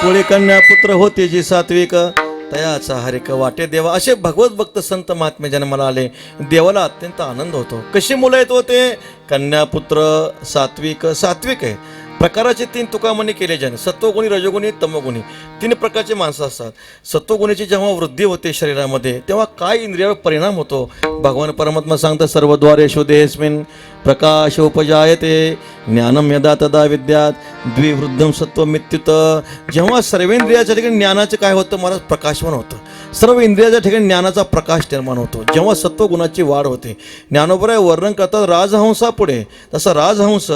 कोळी कन्या पुत्र होते जी सात्विक तयाचा हरिक वाटे देवा. असे भगवत भक्त संत महात्मे जन्माला आले. देवाला अत्यंत आनंद होतो. कशी मुलं आहेत होते? कन्या पुत्र सात्विक. सात्विक आहे प्रकाराचे 3 तुकामणी केले ज्याने, सत्वगुणी रजोगुणी तमोगुणी 3 प्रकारचे माणसं असतात. सत्वगुणीची जेव्हा वृद्धी होते शरीरामध्ये तेव्हा काय इंद्रियावर परिणाम होतो? भगवान परमात्मा सांगतात सर्वद्वारेषु देहेस्मिन् प्रकाश उपजायते ज्ञानम यदा तदा विद्यात द्विवृद्धम सत्वमित्युत. जेव्हा सर्वेंद्रियाच्या ठिकाणी ज्ञानाचं काय होतं महाराज? प्रकाशमान होतं. सर्व इंद्रियाच्या ठिकाणी ज्ञानाचा प्रकाश निर्माण होतो जेव्हा सत्वगुणाची वाढ होते. ज्ञानोबराय वर्णन करतात राजहंसापुढे जसं राजहंस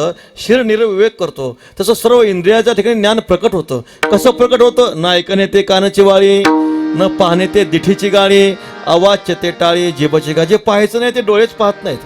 शिर निर्विवेक करतो तसं सर्व इंद्रियाच्या ठिकाणी ज्ञान प्रकट होतं. कसं प्रकट होतं? न ऐकणे ते कानाची वाळी, न पाहणे ते दिठीची गाळी, अवाच्य ते टाळी जिभेची गाळी. जे पाहायचं नाही ते डोळेच पाहत नाहीत,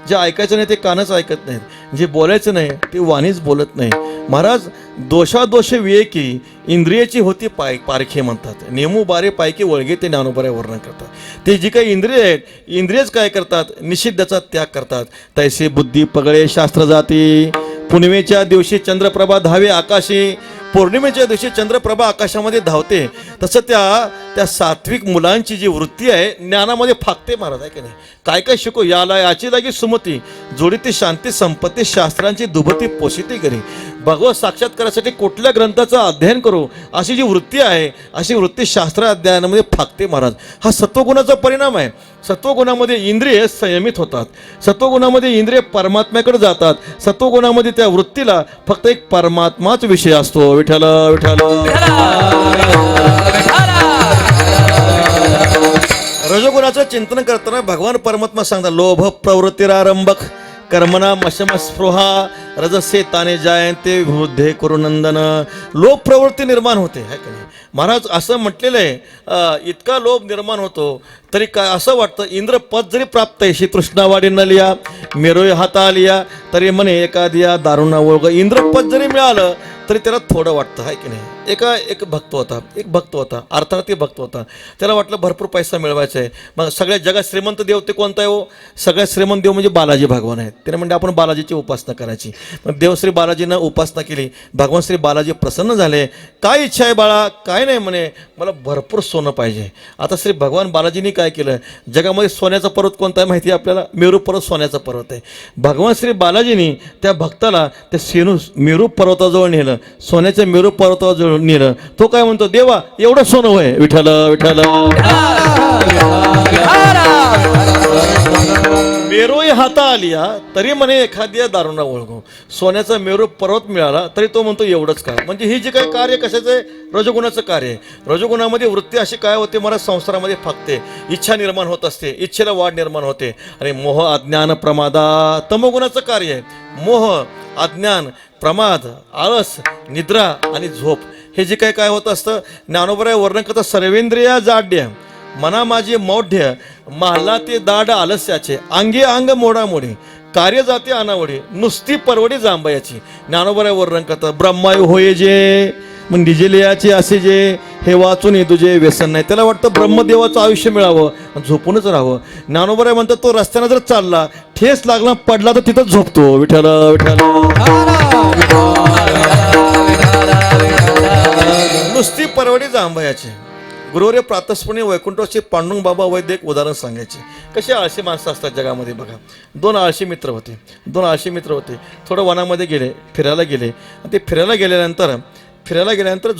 जे ऐकायचं नाही ते कानच ऐकत नाहीत, जे बोलायचं नाही ते वाणीच बोलत नाही. महाराज दोषादोष विवेकी इंद्रियाची होती पारखी म्हणतात. नेमू बारे पायकी वळगे ते ज्ञानोबराय वर्णन करतात. ते जी काही इंद्रिय आहेत इंद्रियच काय करतात? निषिद्धाचा त्याग करतात. तैसे बुद्धी पगळे शास्त्र जाती. पुनवेच्या दिवशी चंद्रप्रभा धावे आकाशी. पौर्णिमेच्या दिवशी चंद्रप्रभा आकाशामध्ये धावते तसं त्या सात्विक मुलांची जी वृत्ती आहे ज्ञानामध्ये फाकते महाराज. आहे की नाही? काय काय शिकू याला याची लागी सुमती जोडीती शांती संपत्ती शास्त्रांची दुभती पोषिती करी. भगवत साक्षात्कारासाठी कुठल्या ग्रंथाचं अध्ययन करू अशी जी वृत्ती आहे अशी वृत्ती शास्त्र अध्ययनामध्ये फाकते महाराज. हा सत्वगुणाचा परिणाम आहे. सत्वगुणामध्ये इंद्रिय संयमित होतात. सत्वगुणामध्ये इंद्रिय परमात्म्याकडे जातात. सत्वगुणामध्ये त्या वृत्तीला फक्त एक परमात्माच विषय असतो. विठ्ठल विठ्ठल. रजोगुणाचं चिंतन करताना भगवान परमात्मा सांगतात लोभ प्रवृत्तीरारंभक कर्मणा मशमस्पृहा रजसे ताने जायंते वृद्धे कुरुनंदन. लोभ प्रवृत्ती निर्माण होते. है का नाही महाराज? असं म्हटलेलं आहे इतका लोभ निर्माण होतो तरी काय असं वाटतं इंद्र पद जरी प्राप्त आहे श्रीकृष्णावाडी नलिया मेरोय हाता आलिया तरी म्हणे एखाद्या दारुणा ओळख. इंद्रपद जरी मिळालं तरी त्याला थोडं वाटतं आहे की नाही. एक भक्त होता अर्थात भक्त होता. त्याला वाटलं भरपूर पैसा मिळवायचा आहे. मग सगळ्या जगात श्रीमंत देव ते कोणता आहे हो? सगळ्यात श्रीमंत देव म्हणजे बालाजी भगवान आहेत. त्याने म्हणजे आपण बालाजीची उपासना करायची. मग देव श्री बालाजीनं उपासना केली. भगवान श्री बालाजी प्रसन्न झाले. काय इच्छा आहे बाळा? काय नाही म्हणे, मला भरपूर सोनं पाहिजे. आता श्री भगवान बालाजींनी काय केलं, जगामध्ये सोन्याचा पर्वत कोणता आहे माहिती आहे आपल्याला? मेरू पर्वत सोन्याचा पर्वत आहे. भगवान श्री बालाजींनी त्या भक्ताला त्या मेरू पर्वताजवळ नेलं, सोन्याच्या मेरू पर्वताजवळ नेलं. तो काय म्हणतो, देवा एवढं सोनं होय? विठ्ठल विठ्ठल. मेरूही हाता आलिया तरी म्हणे एखाद्या दारुणा ओळखू. सोन्याचा मेरू पर्वत मिळाला तरी तो म्हणतो एवढंच काय. म्हणजे ही जी काही कार्य कशाचं आहे? रजोगुणाचं कार्य आहे. रजोगुणामध्ये वृत्ती अशी काय होते, मला संसारामध्ये फाकते, इच्छा निर्माण होत असते, इच्छेला वाढ निर्माण होते. आणि मोह अज्ञान प्रमादा तमोगुणाचं कार्य आहे. मोह अज्ञान प्रमाद आळस निद्रा आणि झोप हे जे काय होत असतं. ज्ञानोबराय वर्णन करता सर्वेंद्रिया जाड्य मना माझे मौढ्य माहला ते दाड आलस्याचे अंगे अंग मोडामोडी कार्य जाते अनावडी नुसती परवडी जांभयाची. ज्ञानोबराय वर्णन करतात ब्रह्मायू होय जे मग निजेलियाचे असे जे हे वाचून तुझे व्यसन नाही. त्याला वाटतं ब्रह्मदेवाचं आयुष्य मिळावं, झोपूनच राहावं. ज्ञानोबराय म्हणतात तो रस्त्यानं जर चालला, ठेस लागला, पडला तर तिथं झोपतो. विठ्ठल विठ्ठल. नुसती परवडी जांभयाची. गुरुवर्य प्रातस्पणे वैकुंठाचे पांडुरंग बाबा वैद्य एक उदाहरण सांगायचे. कसे आळशी माणसं असतात जगामध्ये बघा. दोन आळशी मित्र होते. थोडं वनामध्ये गेले, फिरायला गेले. आणि ते फिरायला गेल्यानंतर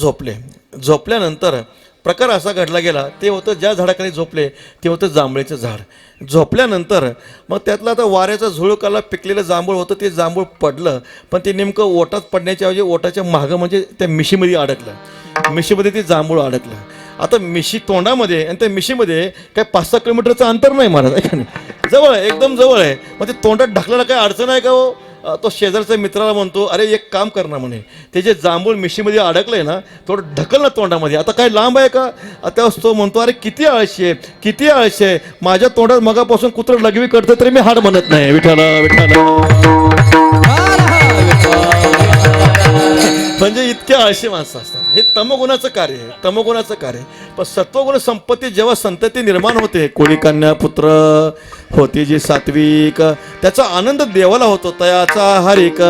झोपल्यानंतर प्रकार असा घडला गेला. ते होतं ज्या झाडाखाली झोपले ते होतं जांभळीचं झाड. झोपल्यानंतर मग त्यातलं आता वाऱ्याचा झुळूकाला पिकलेलं जांभूळ होतं. ते जांभूळ पडलं, पण ते नेमकं ओटात पडण्याच्या ऐवजी ओटाच्या मागं म्हणजे त्या मिशीमध्ये अडकलं. मिशीमध्ये ते जांभूळ अडकलं. आता मिशी तोंडामध्ये आणि त्या मिशीमध्ये काय 5-6 किलोमीटरचं अंतर नाही महाराज, आहे का नाही? जवळ आहे, एकदम जवळ आहे. मग ते तोंडात ढकलायला काय अडचण आहे का हो? तो शेजारच्या मित्राला म्हणतो, अरे एक काम कर ना म्हणे, ते जे जांभूळ मिशीमध्ये अडकलंय ना थोडं ढकल ना तोंडामध्ये. आता काय लांब आहे का? आता तो म्हणतो, अरे किती आळशी आहे, माझ्या तोंडात मगापासून कुत्रं लघवी करतं तरी मी हाड म्हणत नाही. विठ्ठल विठ्ठल. म्हणजे इतके आळशी माणसं असतात. हे तमोगुणाचं कार्य आहे. पण सत्वगुण संपत्ती जेव्हा संतती निर्माण होते, कोळी कन्या पुत्र होती जी सात्विक, त्याचा आनंद देवाला होतो. तयाचा हरिक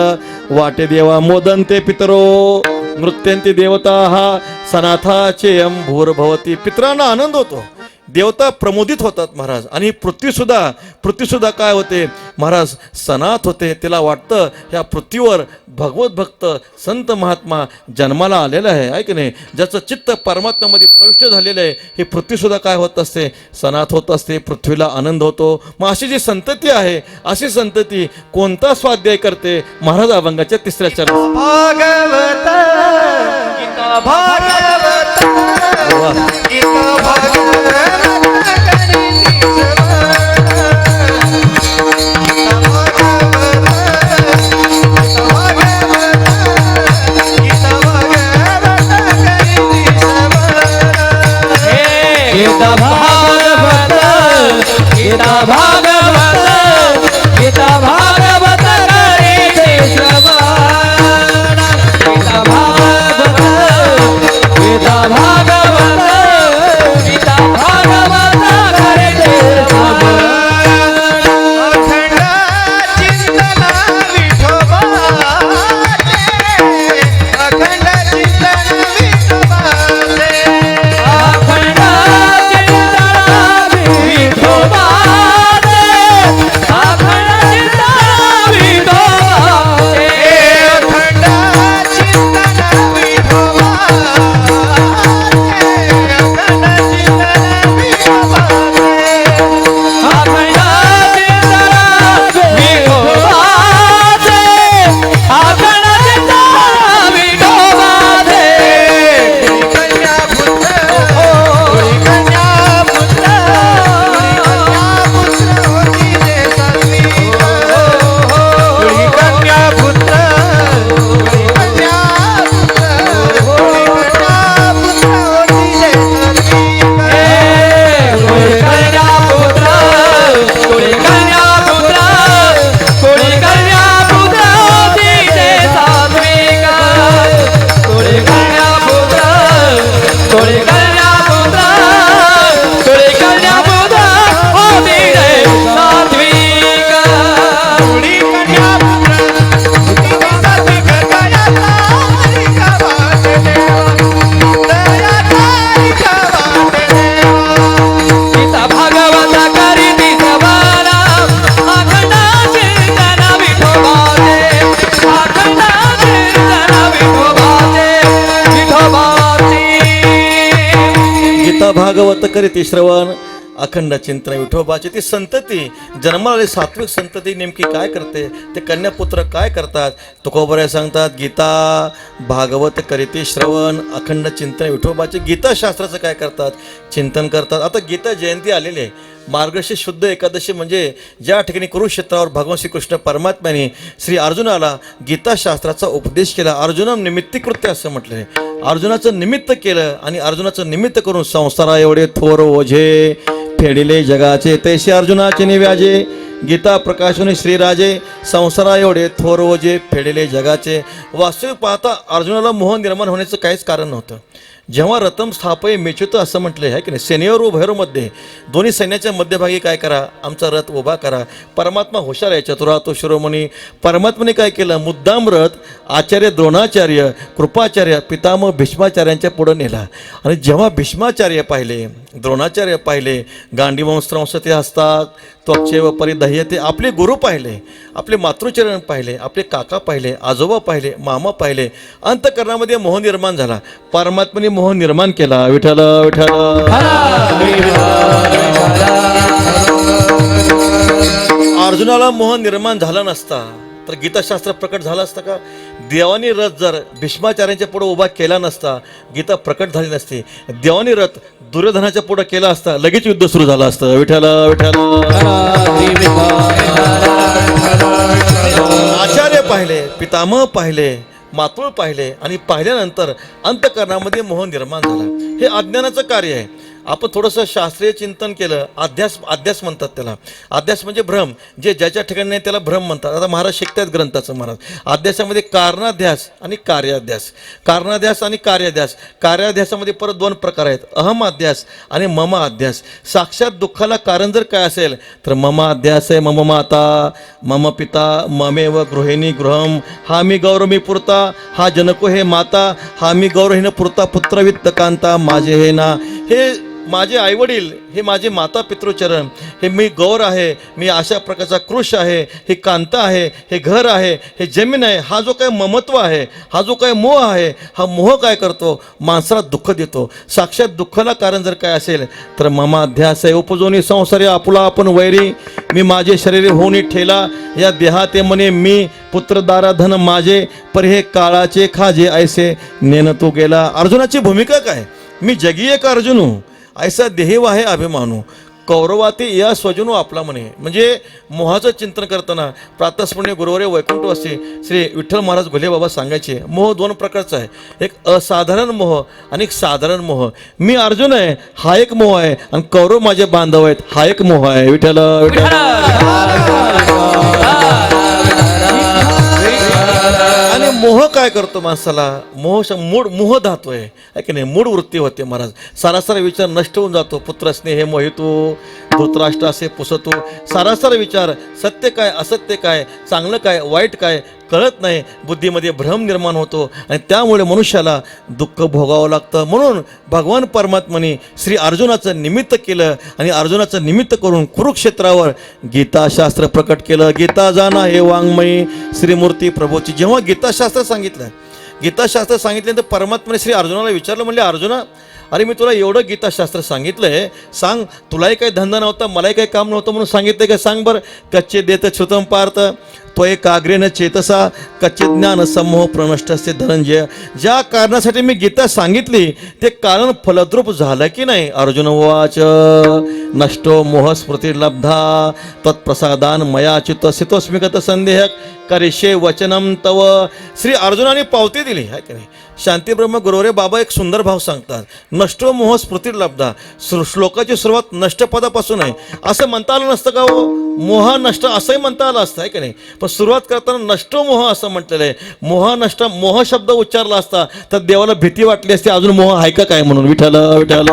वाटे देवा मोदंते पितरो नृत्यंती देवता हा सनाथाचे भूर भवती. पितरांना आनंद होतो, देवता प्रमोदित होतात महाराज. आणि पृथ्वीसुद्धा काय होते महाराज, सनाथ होते. तिला वाटतं ह्या पृथ्वीवर भगवत भक्त संत महात्मा जन्माला आलेला आहे की नाही, ज्याचं चित्त परमात्म्यामध्ये प्रविष्ट झालेलं आहे. हे पृथ्वीसुद्धा काय होत असते, सनाथ होत असते. पृथ्वीला आनंद होतो. मग अशी जी संतती आहे, अशी संतती कोणता स्वाध्याय करते? महाराज अभंगाच्या 3ऱ्या चरणात भागवत गीता भागवत गीता भागवत गीता भागवत करीती श्रवण अखंड चिंतन विठोबाची ती संतती जन्माला सात्विक संतती नेमकी काय करते ते कन्यापुत्र काय करतात तुकोबराय सांगतात गीता भागवत करीती श्रवण अखंड चिंतन विठोबाचे गीताशास्त्राचं काय करतात चिंतन करतात. आता गीता जयंती आलेली आहे. मार्गशीर्ष शुद्ध एकादशी म्हणजे ज्या ठिकाणी कुरुक्षेत्रावर भगवान श्रीकृष्ण परमात्म्याने श्री अर्जुनाला गीताशास्त्राचा उपदेश केला. अर्जुना निमित्तीकृत्य असं म्हटलं आहे. अर्जुनाचं निमित्त केलं आणि अर्जुनाचं निमित्त करून संसारा एवढे थोर ओझे फेडिले जगाचे तैसे अर्जुनाचे निव्याजे. गीता प्रकाशने श्रीराजे संसारा एवढे थोर ओझे फेडिले जगाचे. वास्तविक पाहता अर्जुनाला मोह निर्माण होण्याचं काहीच कारण नव्हतं. जेव्हा रथम स्थापय मेच्युत असं म्हटलं आहे की नाही सेनेवर व भैरवमध्ये दोन्ही सैन्याच्या मध्यभागी काय करा आमचा रथ उभा करा. परमात्मा हुशार आहे चतुरा तो शिरोमणी. परमात्माने काय केलं मुद्दाम रथ आचार्य द्रोणाचार्य कृपाचार्य पितामह भीष्माचार्यांच्या पुढं नेला. आणि जेव्हा भीष्माचार्य पाहिले द्रोणाचार्य पाहिले गांडीवंस्त्रांश ते असतात त्वक्षेव परिदह्य ते आपले गुरु पाहिले आपले मातृचरण पाहिले आपले काका पाहिले आजोबा पाहिले मामा पाहिले. अंतःकरणामध्ये मोह निर्माण झाला. परमात्म्याने मोह निर्माण केला. विठ्ठल विठ्ठल. अर्जुनाला मोह निर्माण झाला नसता तर गीताशास्त्र प्रकट झालं असतं का. देवानी रथ जर भीष्माचार्यांच्या पुढे उभा केला नसता गीता प्रकट झाली नसती. देवानी रथ दुर्योधनाच्या पुढे केला असता लगेच युद्ध सुरू झालं असतं. विठ्ठल विठ्ठल. आचार्य पाहिले पितामह पाहिले मातुळ पाहिले आणि पाहिल्यानंतर अंतःकरणामध्ये मोह निर्माण झाला. हे अज्ञानाचं कार्य आहे. आपण थोडंसं शास्त्रीय चिंतन केलं अध्यास म्हणतात त्याला. अध्यास म्हणजे भ्रम जे ज्याच्या ठिकाणी नाही त्याला भ्रम म्हणतात. आता महाराज शिकतात ग्रंथाचं महाराज अध्यासामध्ये कारणाध्यास आणि कार्याध्यास. कारणाध्यास आणि कार्याध्यास. कार्याध्यासामध्ये परत दोन प्रकार आहेत अहम अध्यास आणि मम अध्यास. साक्षात दुःखाला कारण जर काय असेल तर मम अध्यास आहे. मम माता मम पिता ममेव गृहिणी गृहम. हा मी गौरवी पुरता हा जनको हे माता. हा मी गौरहीन पुरता पुत्रवित्त कांता माझे हे ना. हे माझे आईवडील हे माझे माता पितृचरण हे मी गौर आहे मी अशा प्रकारचा कृश आहे हे कांता आहे हे घर आहे हे जमीन आहे. हा जो काय ममत्व आहे हा जो काय मोह आहे हा मोह काय करतो माणसाला दुःख देतो. साक्षात दुःखाला कारण जर काय असेल तर ममाध्यास आहे. उपजोनी संसारी आपुला आपण वैरी मी माझे शरीर होऊन ठेला या देहाते म्हणे मी पुत्रदारा धन माझे पर हे काळाचे खाजे ऐसे नेन तू गेला. अर्जुनाची भूमिका काय मी जगीय का अर्जुनू ऐसा देहेव आहे अभिमानू. कौरवाती या स्वजनू आपला म्हणे. म्हणजे मोहाचं चिंतन करताना प्रातस्मरणीय गुरुवारी वैकुंठवासी श्री विठ्ठल महाराज घोले बाबा सांगायचे मोह दोन प्रकारचा आहे. एक असाधारण मोह आणि एक साधारण मोह. मी अर्जुन आहे हा एक मोह आहे आणि कौरव माझे बांधव आहेत हा एक मोह आहे. विठ्ठल आणि मोह काय करतो माणसाला मोह धातू आहे की नाही मूळ वृत्ती होते महाराज. सारासार विचार नष्ट होऊन जातो. पुत्र स्नेह मोहितो धृतराष्ट्र असे पुसतो. सारासार विचार सत्य काय असत्य काय चांगलं काय वाईट काय कळत नाही. बुद्धीमध्ये भ्रम निर्माण होतो आणि त्यामुळे मनुष्याला दुःख भोगावं लागतं. म्हणून भगवान परमात्म्याने श्री अर्जुनाचं निमित्त केलं आणि अर्जुनाचं निमित्त करून कुरुक्षेत्रावर गीताशास्त्र प्रकट केलं. गीता जाणा हे वाङ्मयी श्रीमूर्ती प्रभूची. जेव्हा गीताशास्त्र सांगितलं गीताशास्त्र सांगितल्यानंतर परमात्म्याने श्री अर्जुनाला विचारलं म्हणले अर्जुना अरे मी तुला एवढं गीताशास्त्र सांगितलंय सांग तुलाही काही धंदा नव्हता मलाही काही काम नव्हतं म्हणून सांगितलं का सांग बरं. कच्चे देत श्रुतम पार्थ तो एक काग्रेन चेतसा कच्चे ज्ञान समूह प्रनष्ट असते धनंजय. ज्या कारणासाठी मी गीता सांगितली ते कारण फलद्रूप झालं की नाही. अर्जुन उवाच नष्टो मोह स्मृती लब्धा तत्प्रसादान मया चित्त स्थितोस्मिगत संदेह करिष्ये वचनम तव. श्री अर्जुनाने पावती दिली आहे की नाही. शांतीब्रह्म गुरुवरे बाबा एक सुंदर भाव सांगतात नष्टो मोह स्मृती लब्धा. श्लोकाची सुरुवात नष्टपदापासून आहे असं म्हणता आलं नसतं का हो. मोह नष्ट असंही म्हणता आलं असतं आहे की नाही. पण सुरुवात करताना नष्टो मोह असं म्हटलेलं आहे. मोह नष्ट मोह शब्द उच्चारला असता तर देवाला भीती वाटली असते अजून मोह आहे का काय म्हणून. विठ्ठल विठ्ठल.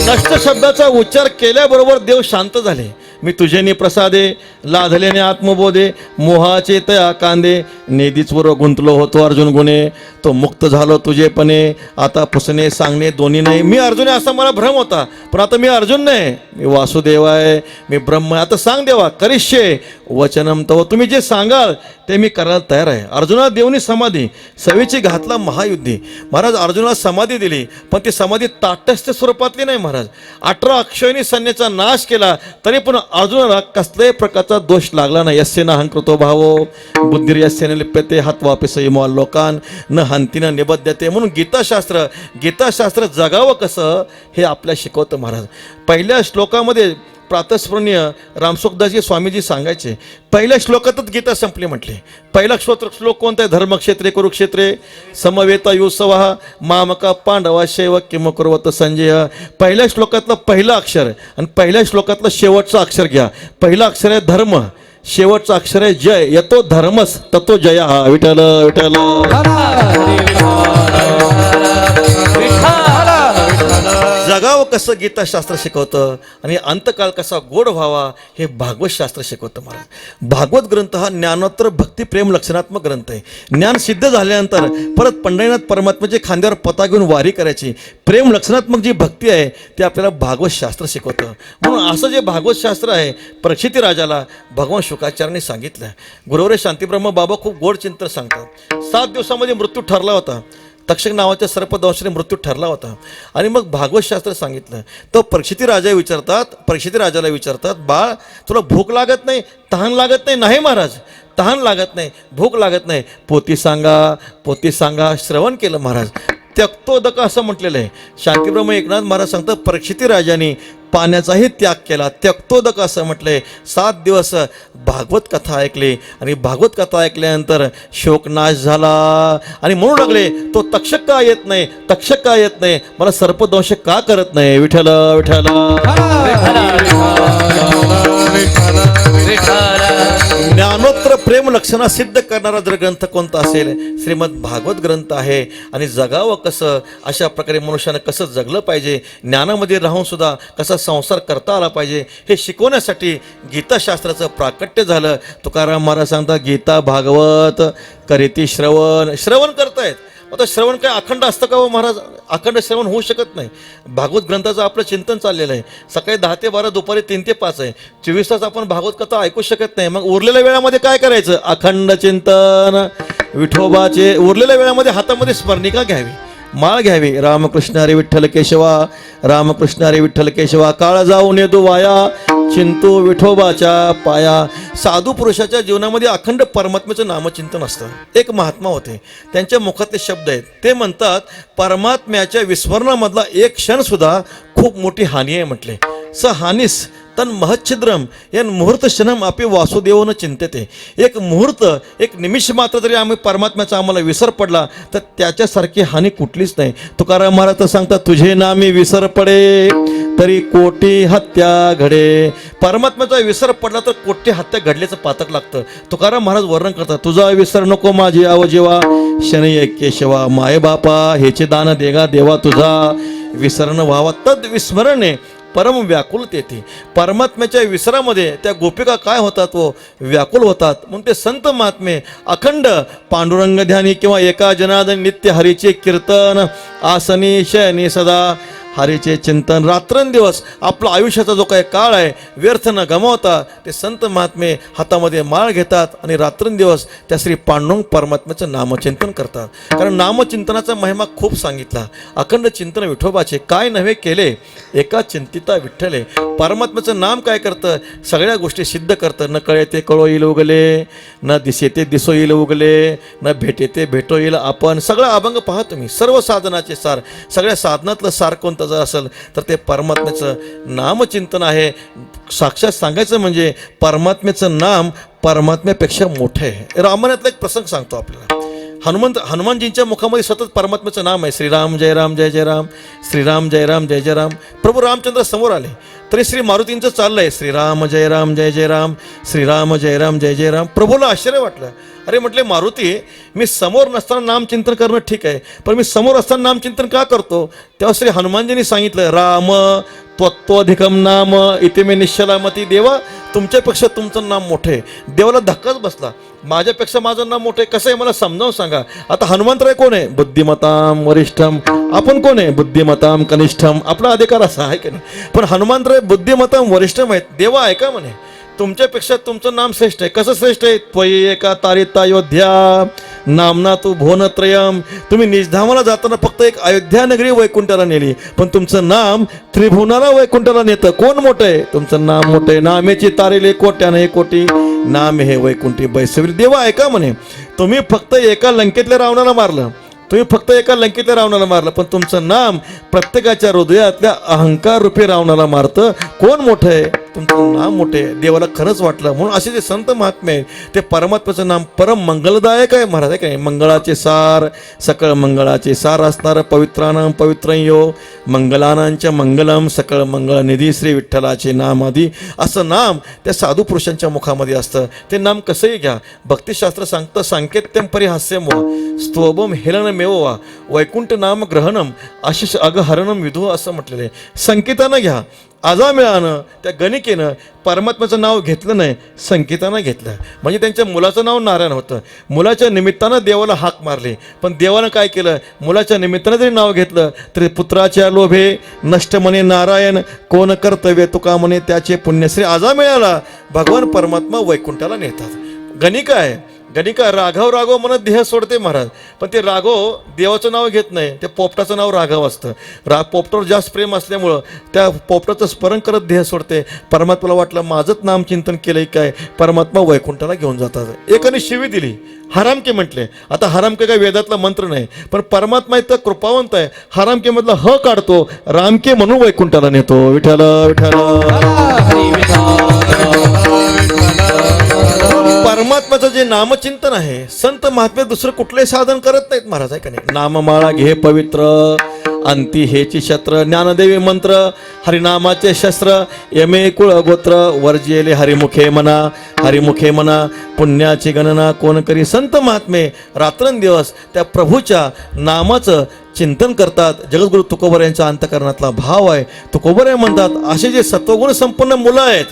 नष्ट शब्दाचा उच्चार केल्याबरोबर देव शांत झाले. मी तुझेने प्रसादे लाधलेने आत्मबोधे मोहाचे तया कांदे नेदीच वर गुंतलो होतो अर्जुन गुणे तो मुक्त झालो तुझेपणे आता पुसणे सांगणे दोन्ही नाही. मी अर्जुन आहे असा मला भ्रम होता पण आता मी अर्जुन नाही मी वासुदेव आहे मी ब्रह्म. आता सांग देवा करिष्ये वचनम तव, तुम्ही जे सांगाल ते मी करायला तयार आहे. अर्जुना देवनी समाधी सवेची घातला महायुद्धी. महाराज अर्जुनाला समाधी दिली, पण ती समाधी ताटस्थ स्वरूपातली नाही महाराज. 18 अक्षयनी सैन्याचा नाश केला तरी पण अर्जुनाला कसल्याही प्रकारचा दोष लागला नाही. यस्य न अहंकृतो भावो बुद्धिर्यस्य न लिप्यते हत्वा पिसयिमो लोकान न हंती न निबध्यते. म्हणून गीताशास्त्र जगावं कसं हे आपल्याला शिकवतं महाराज. पहिल्या श्लोकामध्ये प्रातस्मरणीय रामसुखदासजी स्वामीजी सांगायचे, पहिल्या श्लोकातच गीता संपली म्हटले. पहिला श्लोक कोणता आहे? धर्मक्षेत्रे कुरुक्षेत्रे समवेता युसवः मामका पांडवा शैव किम कुर्वत संजय. पहिल्या श्लोकातलं पहिलं अक्षर आणि पहिल्या श्लोकातलं शेवटचं अक्षर घ्या. पहिलं अक्षर आहे धर्म, शेवटचं अक्षर आहे जय. येतो धर्मस ततो जय. हा विठ्ठल विठ्ठल. जगावं कसं गीताशास्त्र शिकवतं आणि अंतकाळ कसा गोड व्हावा हे भागवत शास्त्र शिकवतं महाराज. भागवत ग्रंथ हा ज्ञानोत्तर भक्ती प्रेम लक्षणात्मक ग्रंथ आहे. ज्ञान सिद्ध झाल्यानंतर परत पंढरीनाथ परमात्म्याचे खांद्यावर पता घेऊन वारी करायची. प्रेम लक्षणात्मक जी भक्ती आहे ती आपल्याला भागवत शास्त्र शिकवतं. म्हणून असं जे भागवत शास्त्र आहे परीक्षिती राजाला भगवान शुकाचार्यांनी सांगितलं. गुरुवरे शांतीब्रह्म बाबा खूप गोड चिंतन सांगतात. 7 दिवसामध्ये मृत्यू ठरला होता. तक्षक नावाच्या सर्पदंशाने मृत्यू ठरला होता आणि मग भागवत शास्त्र सांगितलं. तो परीक्षिती राजाला विचारतात, बाळ तुला भूक लागत नाही, तहान लागत नाही? नाही महाराज, तहान लागत नाही, भूक लागत नाही. पोती सांगा श्रवण केलं महाराज. त्यक्तोदक असं म्हटलेलं आहे. शांतीब्रह्म एकनाथ महाराज सांगतात परीक्षिती राजाने पाण्याचाही त्याग केला. त्यक्तोदक असं म्हटलंय. 7 दिवस भागवत कथा ऐकली आणि भागवत कथा ऐकल्यानंतर शोकनाश झाला आणि म्हणू लागले तो तक्षक का येत नाही, मला सर्पदंश का करत नाही. विठ्ठल विठ्ठल. ज्ञानोत्तर प्रेम लक्षणा सिद्ध करणारा जर ग्रंथ कोणता असेल श्रीमद भागवत ग्रंथ आहे. आणि जगावं कसं, अशा प्रकारे मनुष्यानं कसं जगलं पाहिजे, ज्ञानामध्ये राहून सुद्धा कसा संसार करता आला पाहिजे हे शिकवण्यासाठी गीताशास्त्राचं प्राकट्य झालं. तुकाराम महाराज सांगता गीता भागवत करीती श्रवण करतायत. आता श्रवण काय अखंड असतं का हो महाराज? अखंड श्रवण होऊ शकत नाही. भागवत ग्रंथाचं आपलं चिंतन चाललेलं आहे. सकाळी 10 ते 12, दुपारी 3 ते 5 आहे. 24 तास आपण भागवत कथा ऐकू शकत नाही. मग उरलेल्या वेळामध्ये काय करायचं? अखंड चिंतन विठोबाचे. उरलेल्या वेळामध्ये हातामध्ये स्मरणिका घ्यावी, माळ घ्यावी. रामकृष्ण हरी विठ्ठल केशवा, रामकृष्ण हरी विठ्ठल केशवा. काळ जाऊन येतो वाया, चिंतू विठोबाच्या पाया. साधू पुरुषाच्या जीवनामध्ये अखंड परमात्म्याचं नामचिंतन असतं. एक महात्मा होते, त्यांच्या मुखातले शब्द आहेत. ते म्हणतात परमात्म्याच्या विस्मरणामधला एक क्षण सुद्धा खूप मोठी हानी आहे म्हटले. स हानीस तन महच्छिद्रम या मुहूर्त क्षणम आपे वासुदेवन चिंतते. एक मुहूर्त, एक निमिष मात्र जरी आम्ही परमात्म्याचा आम्हाला विसर पडला तर त्याच्यासारखी हानी कुठलीच नाही. तुकाराम महाराज तर सांगतात तुझे नामी विसर पडे तरी कोटी हत्या घडे. परमात्म्याचा विसर पडला तर कोटी हत्या घडल्याचं पातक लागतं. तुकाराम महाराज वर्णन करतात तुझा विसर नको माझी आव जेवा, शनय केशवा माय बापा हेचे दान देगा देवा, तुझा विसरण व्हावा. तद विस्मरणे परम व्याकुल तेथे. परमात्म्याच्या विसरामध्ये त्या गोपिका काय होतात व व्याकुल होतात. म्हणून ते संत महात्मे अखंड पांडुरंग ध्यानी किंवा एका जनार्दन नित्य हरीचे कीर्तन, आसनी शयनी सदा हरीचे चिंतन. रात्रंदिवस आपला आयुष्याचा जो काही काळ आहे व्यर्थ न गमावता ते संत महात्मे हातामध्ये माळ घेतात आणि रात्रंदिवस त्या श्री पांडुरंग परमात्म्याचं नामचिंतन करतात. कारण नामचिंतनाचा महिमा खूप सांगितला. अखंड चिंतन विठोबाचे काय नव्हे केले एका चिंतिता विठ्ठले. परमात्म्याचं नाम काय करतं? सगळ्या गोष्टी सिद्ध करतं. न कळे ते कळो येईल उगले, न दिसे ते दिसो येईल उगले, न भेटे ते भेटो येईल आपण. सगळं अभंग पहा तुम्ही. सर्व साधनाचे सार, सगळ्या साधनातलं सार कोणतं जर असेल तर ते परमात्म्याचं नामचिंतन आहे. साक्षात सांगायचं म्हणजे परमात्म्याचं नाम परमात्म्यापेक्षा मोठं आहे. रामायणातला एक प्रसंग सांगतो आपल्याला. हनुमानजींच्या मुखामध्ये सतत परमात्म्याचं नाम आहे. श्रीराम जय राम जय जय राम, श्रीराम जय राम जय जय राम. प्रभू रामचंद्र समोर आले तरी श्री मारुतींचं चाललंय श्रीराम जय राम जय जय राम, श्रीराम जय राम जय जय राम. प्रभूला आश्चर्य वाटलं. अरे म्हटले मारुती, मी समोर नसताना नामचिंतन करणं ठीक आहे, पण मी समोर असताना नामचिंतन का करतो? तेव्हा श्री हनुमानजींनी सांगितलं राम त्वत्वधिकम नाम इथे मी निश्चलामती. देवा तुमच्यापेक्षा तुमचं नाम मोठं आहे. देवाला धक्काच बसला. माझ्यापेक्षा माझं नाम मोठं आहे कसं आहे मला समजावून सांगा. आता हनुमंतराय कोण आहे? बुद्धिमताम वरिष्ठम. आपण कोण आहे? बुद्धिमताम कनिष्ठम. आपला अधिकार असा आहे की नाही? पण हनुमंतराय बुद्धिमताम वरिष्ठम आहेत. देवा ऐका म्हणे तुमच्यापेक्षा तुमचं नाम श्रेष्ठ आहे. कसं श्रेष्ठ आहे? त्वयी एका तारित अयोध्या नामना तू भुवनत्रयम. तुम्ही निजधामाला जाताना फक्त एक अयोध्या नगरी वैकुंठाला नेली, पण तुमचं नाम त्रिभुवनाला वैकुंठाला नेतं. कोण मोठं आहे? तुमचं नाम मोठं आहे. नामेची तारेले कोट्याने कोटी, नाम हे वैकुंठी बैसवीर. देवा ऐका म्हणे, तुम्ही फक्त एका लंकेतल्या रावणाला मारलं, पण तुमचं नाम प्रत्येकाच्या हृदयातल्या अहंकार रूपी रावणाला मारतं. कोण मोठं आहे? तुमचं नाम मोठे. देवाला खरंच वाटलं. म्हणून असे जे संत महात्मे आहेत ते परमात्म्याचं नाम परम मंगलदायक आहे महाराज. आहे काय? मंगळाचे सार, सकळ मंगळाचे सार असणारं पवित्रानां पवित्रयो, मंगलानांच्या मंगलम, सकळ मंगळ निधी श्री विठ्ठलाचे नाम आधी. असं नाम त्या साधू पुरुषांच्या मुखामध्ये असतं. ते नाम कसंही घ्या. भक्तिशास्त्र सांगतं सांकेत्यम परिहास्यम वा स्तोभम हेलनमेव वा वैकुंठ नाम ग्रहणम आशिष अगहरणम विधो असं म्हटलेलं आहे. संकेतानं घ्या. आजामिळानं त्या गणिकेनं परमात्म्याचं नाव घेतलं नाही, संकेतानं घेतलं. म्हणजे त्यांच्या मुलाचं नाव नारायण होतं. मुलाच्या निमित्तानं देवाला हाक मारली, पण देवानं काय केलं? मुलाच्या निमित्तानं जरी नाव घेतलं तरी पुत्राच्या लोभे नष्ट म्हणे नारायण, कोण कर्तव्य तुका म्हणे त्याचे पुण्यश्री. आजामिळाला भगवान परमात्मा वैकुंठाला नेतात. गणिका आहे, गणिका राघव राघव म्हणत देह सोडते महाराज, पण ते राघव देवाचं नाव घेत नाही, ते पोपटाचं नाव राघव असतं. पोपटावर जास्त प्रेम असल्यामुळं त्या पोपटाचं स्मरण करत देह सोडते. परमात्म्याला वाटलं माझंच नाम चिंतन केलंय काय, परमात्मा वैकुंठाला घेऊन जातात. एकाने शिवी दिली, हरामके म्हटले. आता हरामके काय वेदातला मंत्र नाही, पण परमात्मा इथं कृपावंत आहे. हरामके मधला ह काढतो, रामके म्हणून वैकुंठाला नेतो. विठ्ठल विठ्ठल. परमात्म्याचं जे नामचिंतन आहे, संत महात्मे दुसरं कुठलंही साधन करत नाहीत महाराज. आहे का नाही? नाममाळा घे पवित्र, अंती हेची शस्त्र, ज्ञानदेवी मंत्र, हरिनामाचे शस्त्र, यमे कुळ गोत्र, वर्जेले हरिमुखे म्हणा, पुण्याची गणना कोण करी. संत महात्मे रात्रंदिवस त्या प्रभूच्या नामाचं चिंतन करतात. जगद्गुरु तुकोबर यांच्या अंतकरणातला भाव आहे. तुकोबर म्हणतात असे जे सत्वगुण संपन्न मुलं आहेत,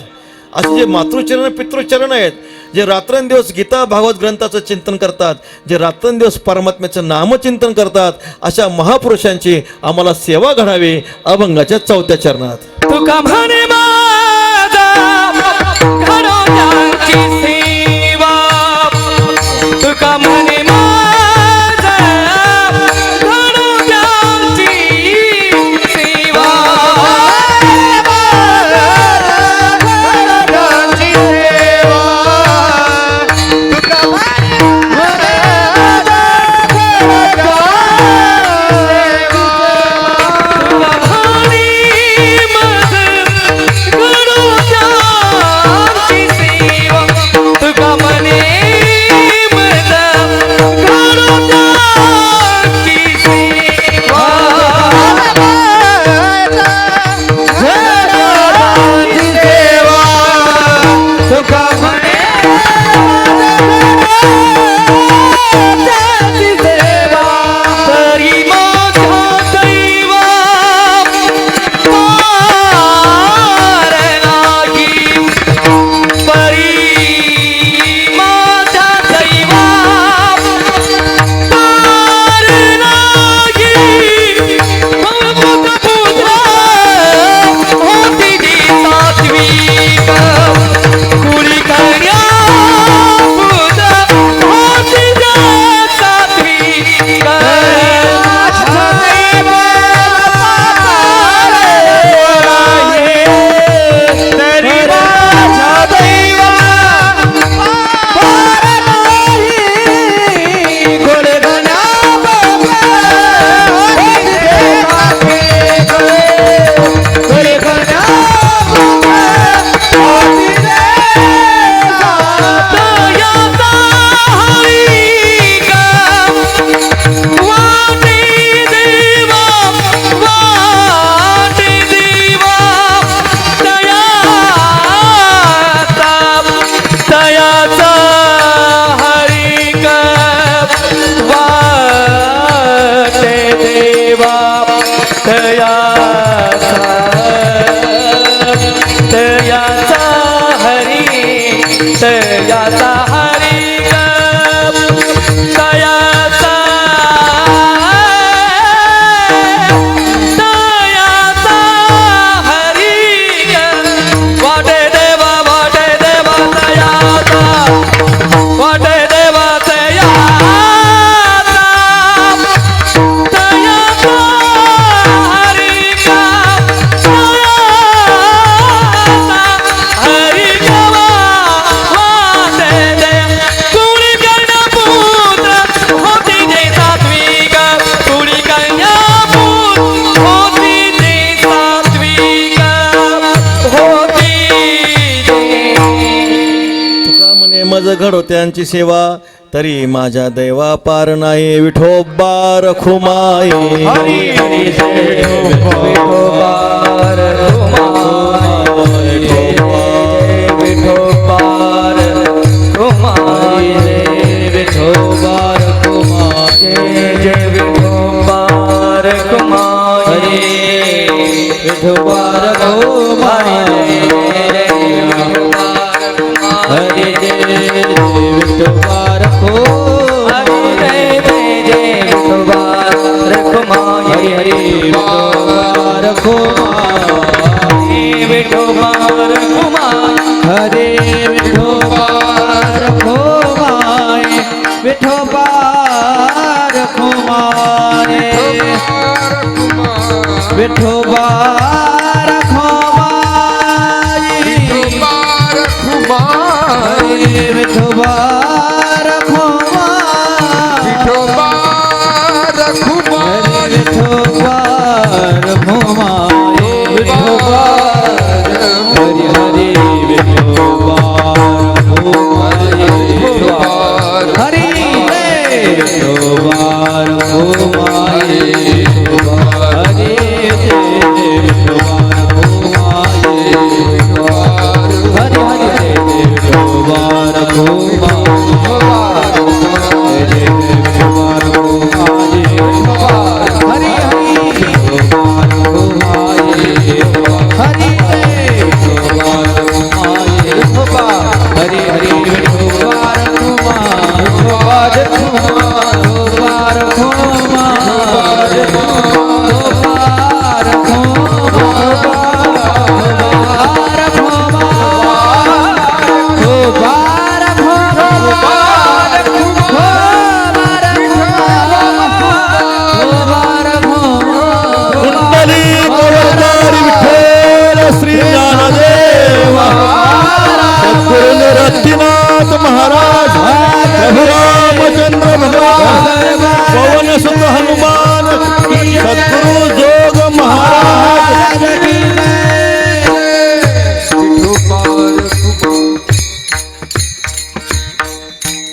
असे जे मातृचरण पितृचरण आहेत, जे रात्रंदिवस गीता भागवत ग्रंथाचं चिंतन करतात, जे रात्रंदिवस परमात्म्याचं नामचिंतन करतात, अशा महापुरुषांची आम्हाला सेवा घडावी. अभंगाच्या 4थ्या चरणात. तुका म्हणे माझा घडोत्यांची सेवा, तुका म्हणे माझा घडोत्यांची सेवा. मज घडो त्यांची सेवा तरी माझ्या दैवा पार नाही विठोबा रखुमाई हरी हरी जय विठोबा रखुमाई विठोबा रखुमाई विठोबा रखुमाई जय विठोबा रखुमाई विठोबा रखुमाई हरे जय विठोबा जय विठोबा रखुमाई हरि हरि विठोबा रखुमाई हरे विठोबा रखुमाई विठोबा रखुमाई विठोबा रखुमाई हरे विठोबा रखुमाई हरे विठोबा रखुमाई विठोबा हरि हरि विठोबा रखुमाई हरि विठोबा रखुमाई हरे विठोबा रखुमाई हरि हरि विठोबा रखुमाई विठोबा रखुमाई हरि हरि विठोबा रखुमाई हरि विठोबा रखुमाई हरि हरि विठोबा रखुमाई विठोबा कुंडली कोरदारी विठ्ठल श्री ज्ञानदेव सद्गुरु रत्नाथ महाराज प्रभु रामचंद्र भगवान पवन सुत हनुमान सद्गुरु जोग महाराज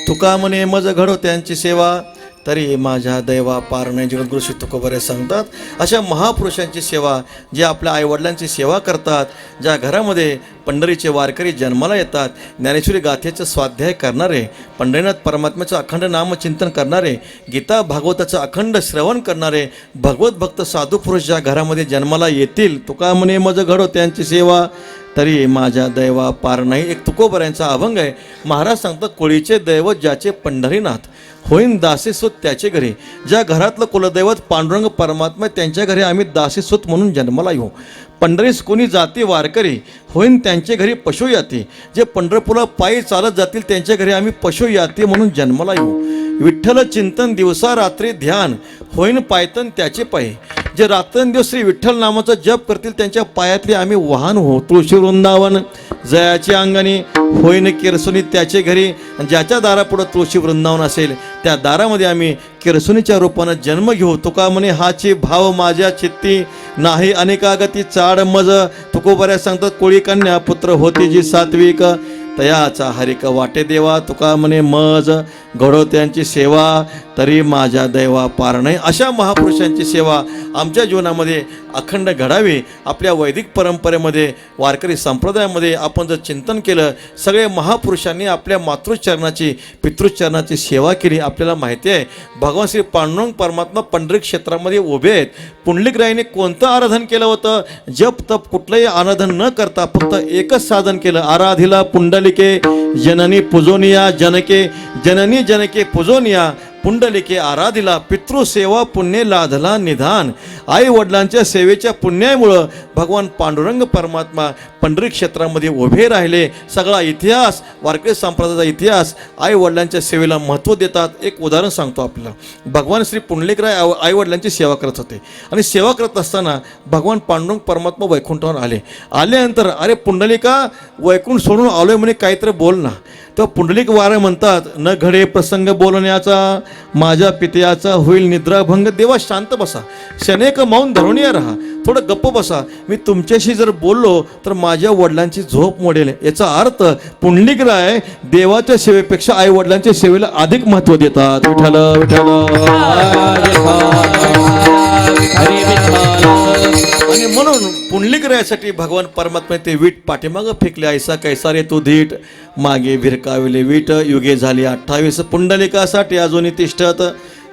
तुका म्हणे मज घडो त्यांची सेवा तरी माझ्या दैवा पार नाही जगद्गुरु श्री तुकोबरे सांगतात. अशा महापुरुषांची सेवा जे आपल्या आईवडिलांची सेवा करतात, ज्या घरामध्ये पंढरीचे वारकरी जन्माला येतात, ज्ञानेश्वरी गाथेचं स्वाध्याय करणारे, पंढरीनाथ परमात्म्याचं अखंड नामचिंतन करणारे, गीता भागवताचं अखंड श्रवण करणारे भगवत भक्त साधू पुरुष ज्या घरामध्ये जन्माला येतील, तुका म्हणे मज घडो त्यांची सेवा तरी माझ्या दैवा पार नाही. एक तुकोबऱ्यांचा अभंग आहे. महाराज सांगतात, कोळीचे दैवत ज्याचे पंढरीनाथ होईन दासीसूत त्याचे घरी. ज्या घरातलं कुलदैवत पांडुरंग परमात्मा त्यांच्या घरी आम्ही दासीसूत म्हणून जन्माला येऊ. पंढरीस कोणी जाती वारकरी होईन त्यांचे घरी पशु याती. जे पंढरपूरला पायी चालत जातील त्यांच्या घरी आम्ही पशु याती म्हणून जन्माला येऊ. विठ्ठल चिंतन दिवसा रात्री ध्यान होईन पायतन त्याचे पायी. जे रात्रंदिवस श्री विठ्ठल नामाचा जप करतील त्यांच्या पायातले आम्ही वाहन हो. तुळशी वृंदावन जयाची अंगणी होईन किरसुनी त्याचे घरी. ज्याच्या दारापुढं तुळशी वृंदावन असेल त्या दारामध्ये आम्ही किरसुनीच्या रूपानं जन्म घेऊ. तुका म्हणे हाची भाव माझ्या चित्ती नाही अनेकागती चाड मज. तुकोबऱ्या सांगतात, कोळी कन्या पुत्र होती जी सात्विक तयाचा हरिक वाटे देवा. तुका म्हणे मज घडो त्यांची सेवा तरी माझ्या दैवा पार नाही. अशा महापुरुषांची सेवा आमच्या जीवनामध्ये अखंड घडावी. आपल्या वैदिक परंपरेमध्ये वारकरी संप्रदायामध्ये आपण जर चिंतन केलं, सगळे महापुरुषांनी आपल्या मातृचरणाची पितृचरणाची सेवा केली. आपल्याला माहिती आहे भगवान श्री पांडुरंग परमात्मा पंढरी क्षेत्रामध्ये उभे आहेत. पुंडलिकरायाने कोणतं आराधन केलं होतं? जप तप कुठलंही आराधन न करता फक्त एकच साधन केलं. आराधिला पुंडलिके जननी पुजोनिया जनके जननी जनके पुजोनिया पुंडलिके आराधिला पितृसेवा पुण्य लाधला निधान. आई वडिलांच्या सेवेच्या पुण्यामुळं भगवान पांडुरंग परमात्मा पंढरी क्षेत्रामध्ये उभे राहिले. सगळा इतिहास वारकरी संप्रदायाचा इतिहास आई वडिलांच्या सेवेला महत्त्व देतात. एक उदाहरण सांगतो आपल्याला. भगवान श्री पुंडलिकराय आई वडिलांची सेवा करत होते आणि सेवा करत असताना भगवान पांडुरंग परमात्मा वैकुंठावर आल्यानंतर अरे पुंडलिका वैकुंठ सोडून आलोय म्हणे, काहीतरी बोल ना. तेव्हा पुंडलिक वारे म्हणतात, न घडे प्रसंग बोलण्याचा माझ्या पित्याचा होईल निद्राभंग. देवा शांत बसा, शनेक मौन धरून राहा. थोडं गप्प बसा. मी तुमच्याशी जर बोललो तर माझ्या वडिलांची झोप मोडेल. याचा अर्थ पुंडलिकराय देवाच्या सेवेपेक्षा आई वडिलांच्या सेवेला अधिक महत्त्व देतात. विठ्ठल विठ्ठल. हरी विठ्ठल. आणि म्हणून पुंडलिकरायासाठी भगवान परमात्मा ते वीट पाठीमागं फेकले. ऐसा कैसा रे तू धीट मागे भिरकाविले वीट युगे झाली 28 पुंडलिकासाठी अजूनही तिष्ठत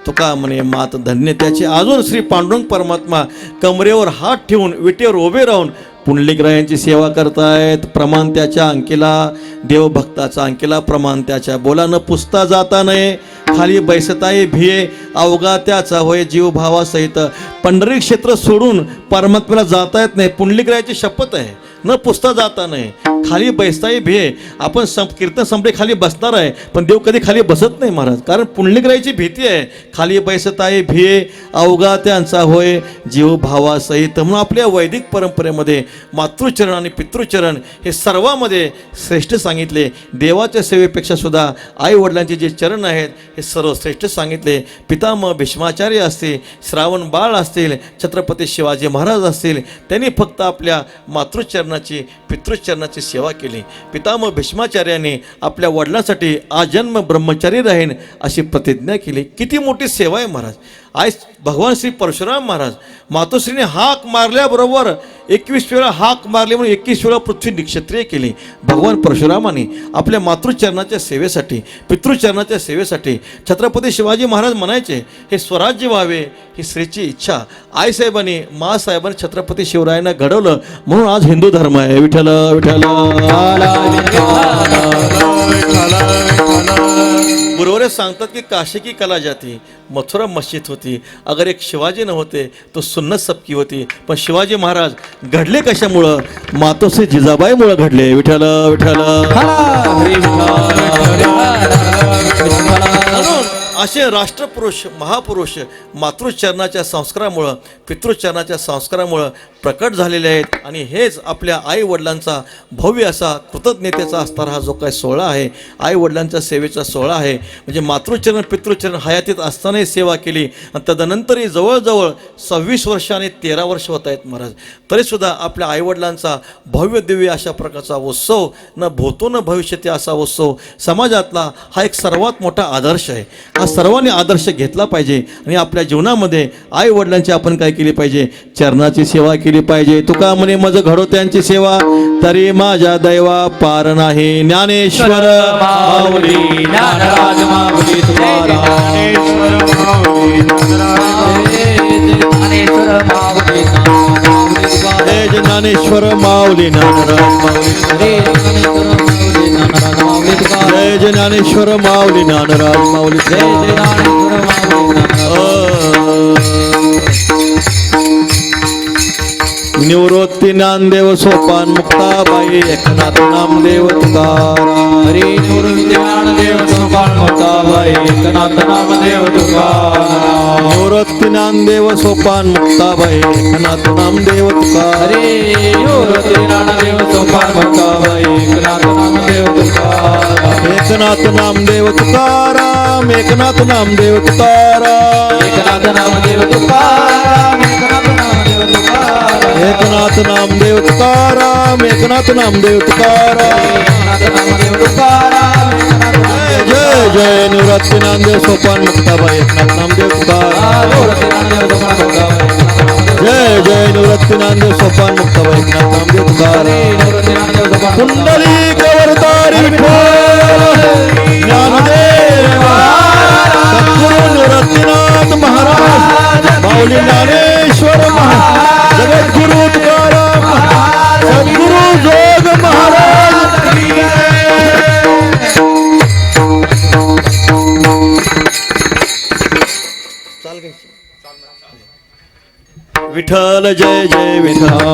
तुका म्हणे मात धन्य त्याची. अजून श्री पांडुरंग परमात्मा कमरेवर हात ठेवून विटेवर उभे राहून पुंडलिकरायांची सेवा करतायत. प्रमाण त्याच्या अंकीला देवभक्ताचा अंकीला प्रमाण त्याच्या बोला न पुसता जाता नये खाली बैसताये भिये अवघा त्याचा होय जीव भावासहित. पंढरी क्षेत्र सोडून परमात्म्याला जाता येत नाही. पुंडलिकरायाची शपथ आहे न पुसता जाता नाही खाली बैसताही भिये. आपण कीर्तन संपले खाली बसणार आहे पण देव कधी खाली बसत नाही महाराज. कारण पुंडलिकरायाची भीती आहे. खाली बैसताही भिये अवघा त्यांचा होय जीव भावासहित. म्हणून आपल्या वैदिक परंपरेमध्ये मातृचरण आणि पितृचरण हे सर्वामध्ये श्रेष्ठ सांगितले. देवाच्या सेवेपेक्षा सुद्धा आई वडिलांचे जे चरण आहेत हे सर्वश्रेष्ठ सांगितले. पितामह भीष्माचार्य असतील, श्रावण बाळ असतील, छत्रपती शिवाजी महाराज असतील, त्यांनी फक्त आपल्या मातृचरणाची पितृचरणाची सेवा केली. पितामह भीष्माचार्यांनी आपल्या वडिलांसाठी आजन्म ब्रह्मचारी राहीन अशी प्रतिज्ञा केली. किती मोठी सेवा आहे महाराज. आज भगवान श्री परशुराम महाराज मातोश्रीने हाक मारल्याबरोबर 21 वेळा हाक मारली म्हणून 21 वेळा पृथ्वी निक्षत्रिय केली. भगवान परशुरामाने आपल्या मातृचरणाच्या सेवेसाठी पितृचरणाच्या सेवेसाठी छत्रपती शिवाजी महाराज म्हणायचे हे स्वराज्य व्हावे ही श्रीची इच्छा. आईसाहेबांनी मासाहेबांनी छत्रपती शिवरायांना घडवलं म्हणून आज हिंदू धर्म आहे. विठ्ठल विठ्ठल. गुरुवरे सांगतात की काशी की कला जाती मथुरा मस्जिद होती. अगर एक शिवाजी न होते तो सुन्नत सबकी होती. पण शिवाजी महाराज घडले कशामुळं? मातोश्री जिजाबाईमुळं घडले. विठ्ठल विठ्ठल. म्हणून असे राष्ट्रपुरुष महापुरुष मातृचरणाच्या संस्कारामुळं पितृचरणाच्या संस्कारामुळं प्रकट झालेले आहेत. आणि हेच आपल्या आई वडिलांचा भव्य असा कृतज्ञतेचा असणारा हा जो काही सोहळा आहे आई वडिलांच्या सेवेचा सोहळा आहे. म्हणजे मातृचरण पितृचरण हयातीत असतानाही सेवा केली आणि तदनंतरही जवळजवळ 26 वर्ष आणि 13 वर्ष होत आहेत महाराज. तरीसुद्धा आपल्या आईवडिलांचा भव्य दिव्य अशा प्रकारचा उत्सव न भूतो न भविष्यती असा उत्सव समाजातला हा एक सर्वात मोठा आदर्श आहे. हा सर्वांनी आदर्श घेतला पाहिजे आणि आपल्या जीवनामध्ये आई वडिलांची आपण काय केली पाहिजे? चरणाची सेवा केली पाहिजे. तुका म्हणे मज घडो त्यांची सेवा तरी माझ्या दैवा पार नाही. ज्ञानेश्वर माऊली ज्ञानराज माऊली ज्ञानेश्वर माऊली ज्ञानराज माऊली जय ज्ञानेश्वर माऊली ज्ञानराज माऊली निवृत्ती ज्ञानदेव सोपान मुक्ताबाई एकनाथ नामदेव तुकाराम. हरी निवृत्ती ज्ञानदेव सोपान मुक्ताबाई एकनाथ नामदेव तुकाराम. निवृत्ती ज्ञानदेव सोपान मुक्ताबाई एकनाथ नामदेव तुकाराम. हरी निवृत्ती ज्ञानदेव सोपान मुक्ताबाई एकनाथ नामदेव तुकाराम. एकनाथ नामदेव तुकाराम एकनाथ नामदेव तुकाराम. एकनाथ नामदेव तुकाराम एकनाथ नामदेव तुकाराम. एकनाथ नामदेव तुकाराम एकनाथ नामदेव तुकाराम. जय जय निवृत्ती ज्ञानदेव सोपान मुक्ताबाई एकनाथ नामदेव तुकाराम. जय जय निवृत्ती ज्ञानदेव सोपान मुक्ताबाई एकनाथ नामदेव तुकाराम. कुंडली कवरतारी ज्ञानदेवा सद्गुरु निवृत्तीनाथ महाराज माऊली ज्ञानेश्वर महाराज जगद्गुरु तुकाराम सद्गुरु जोग महाराज. विठ्ठल जय जय विठ्ठल.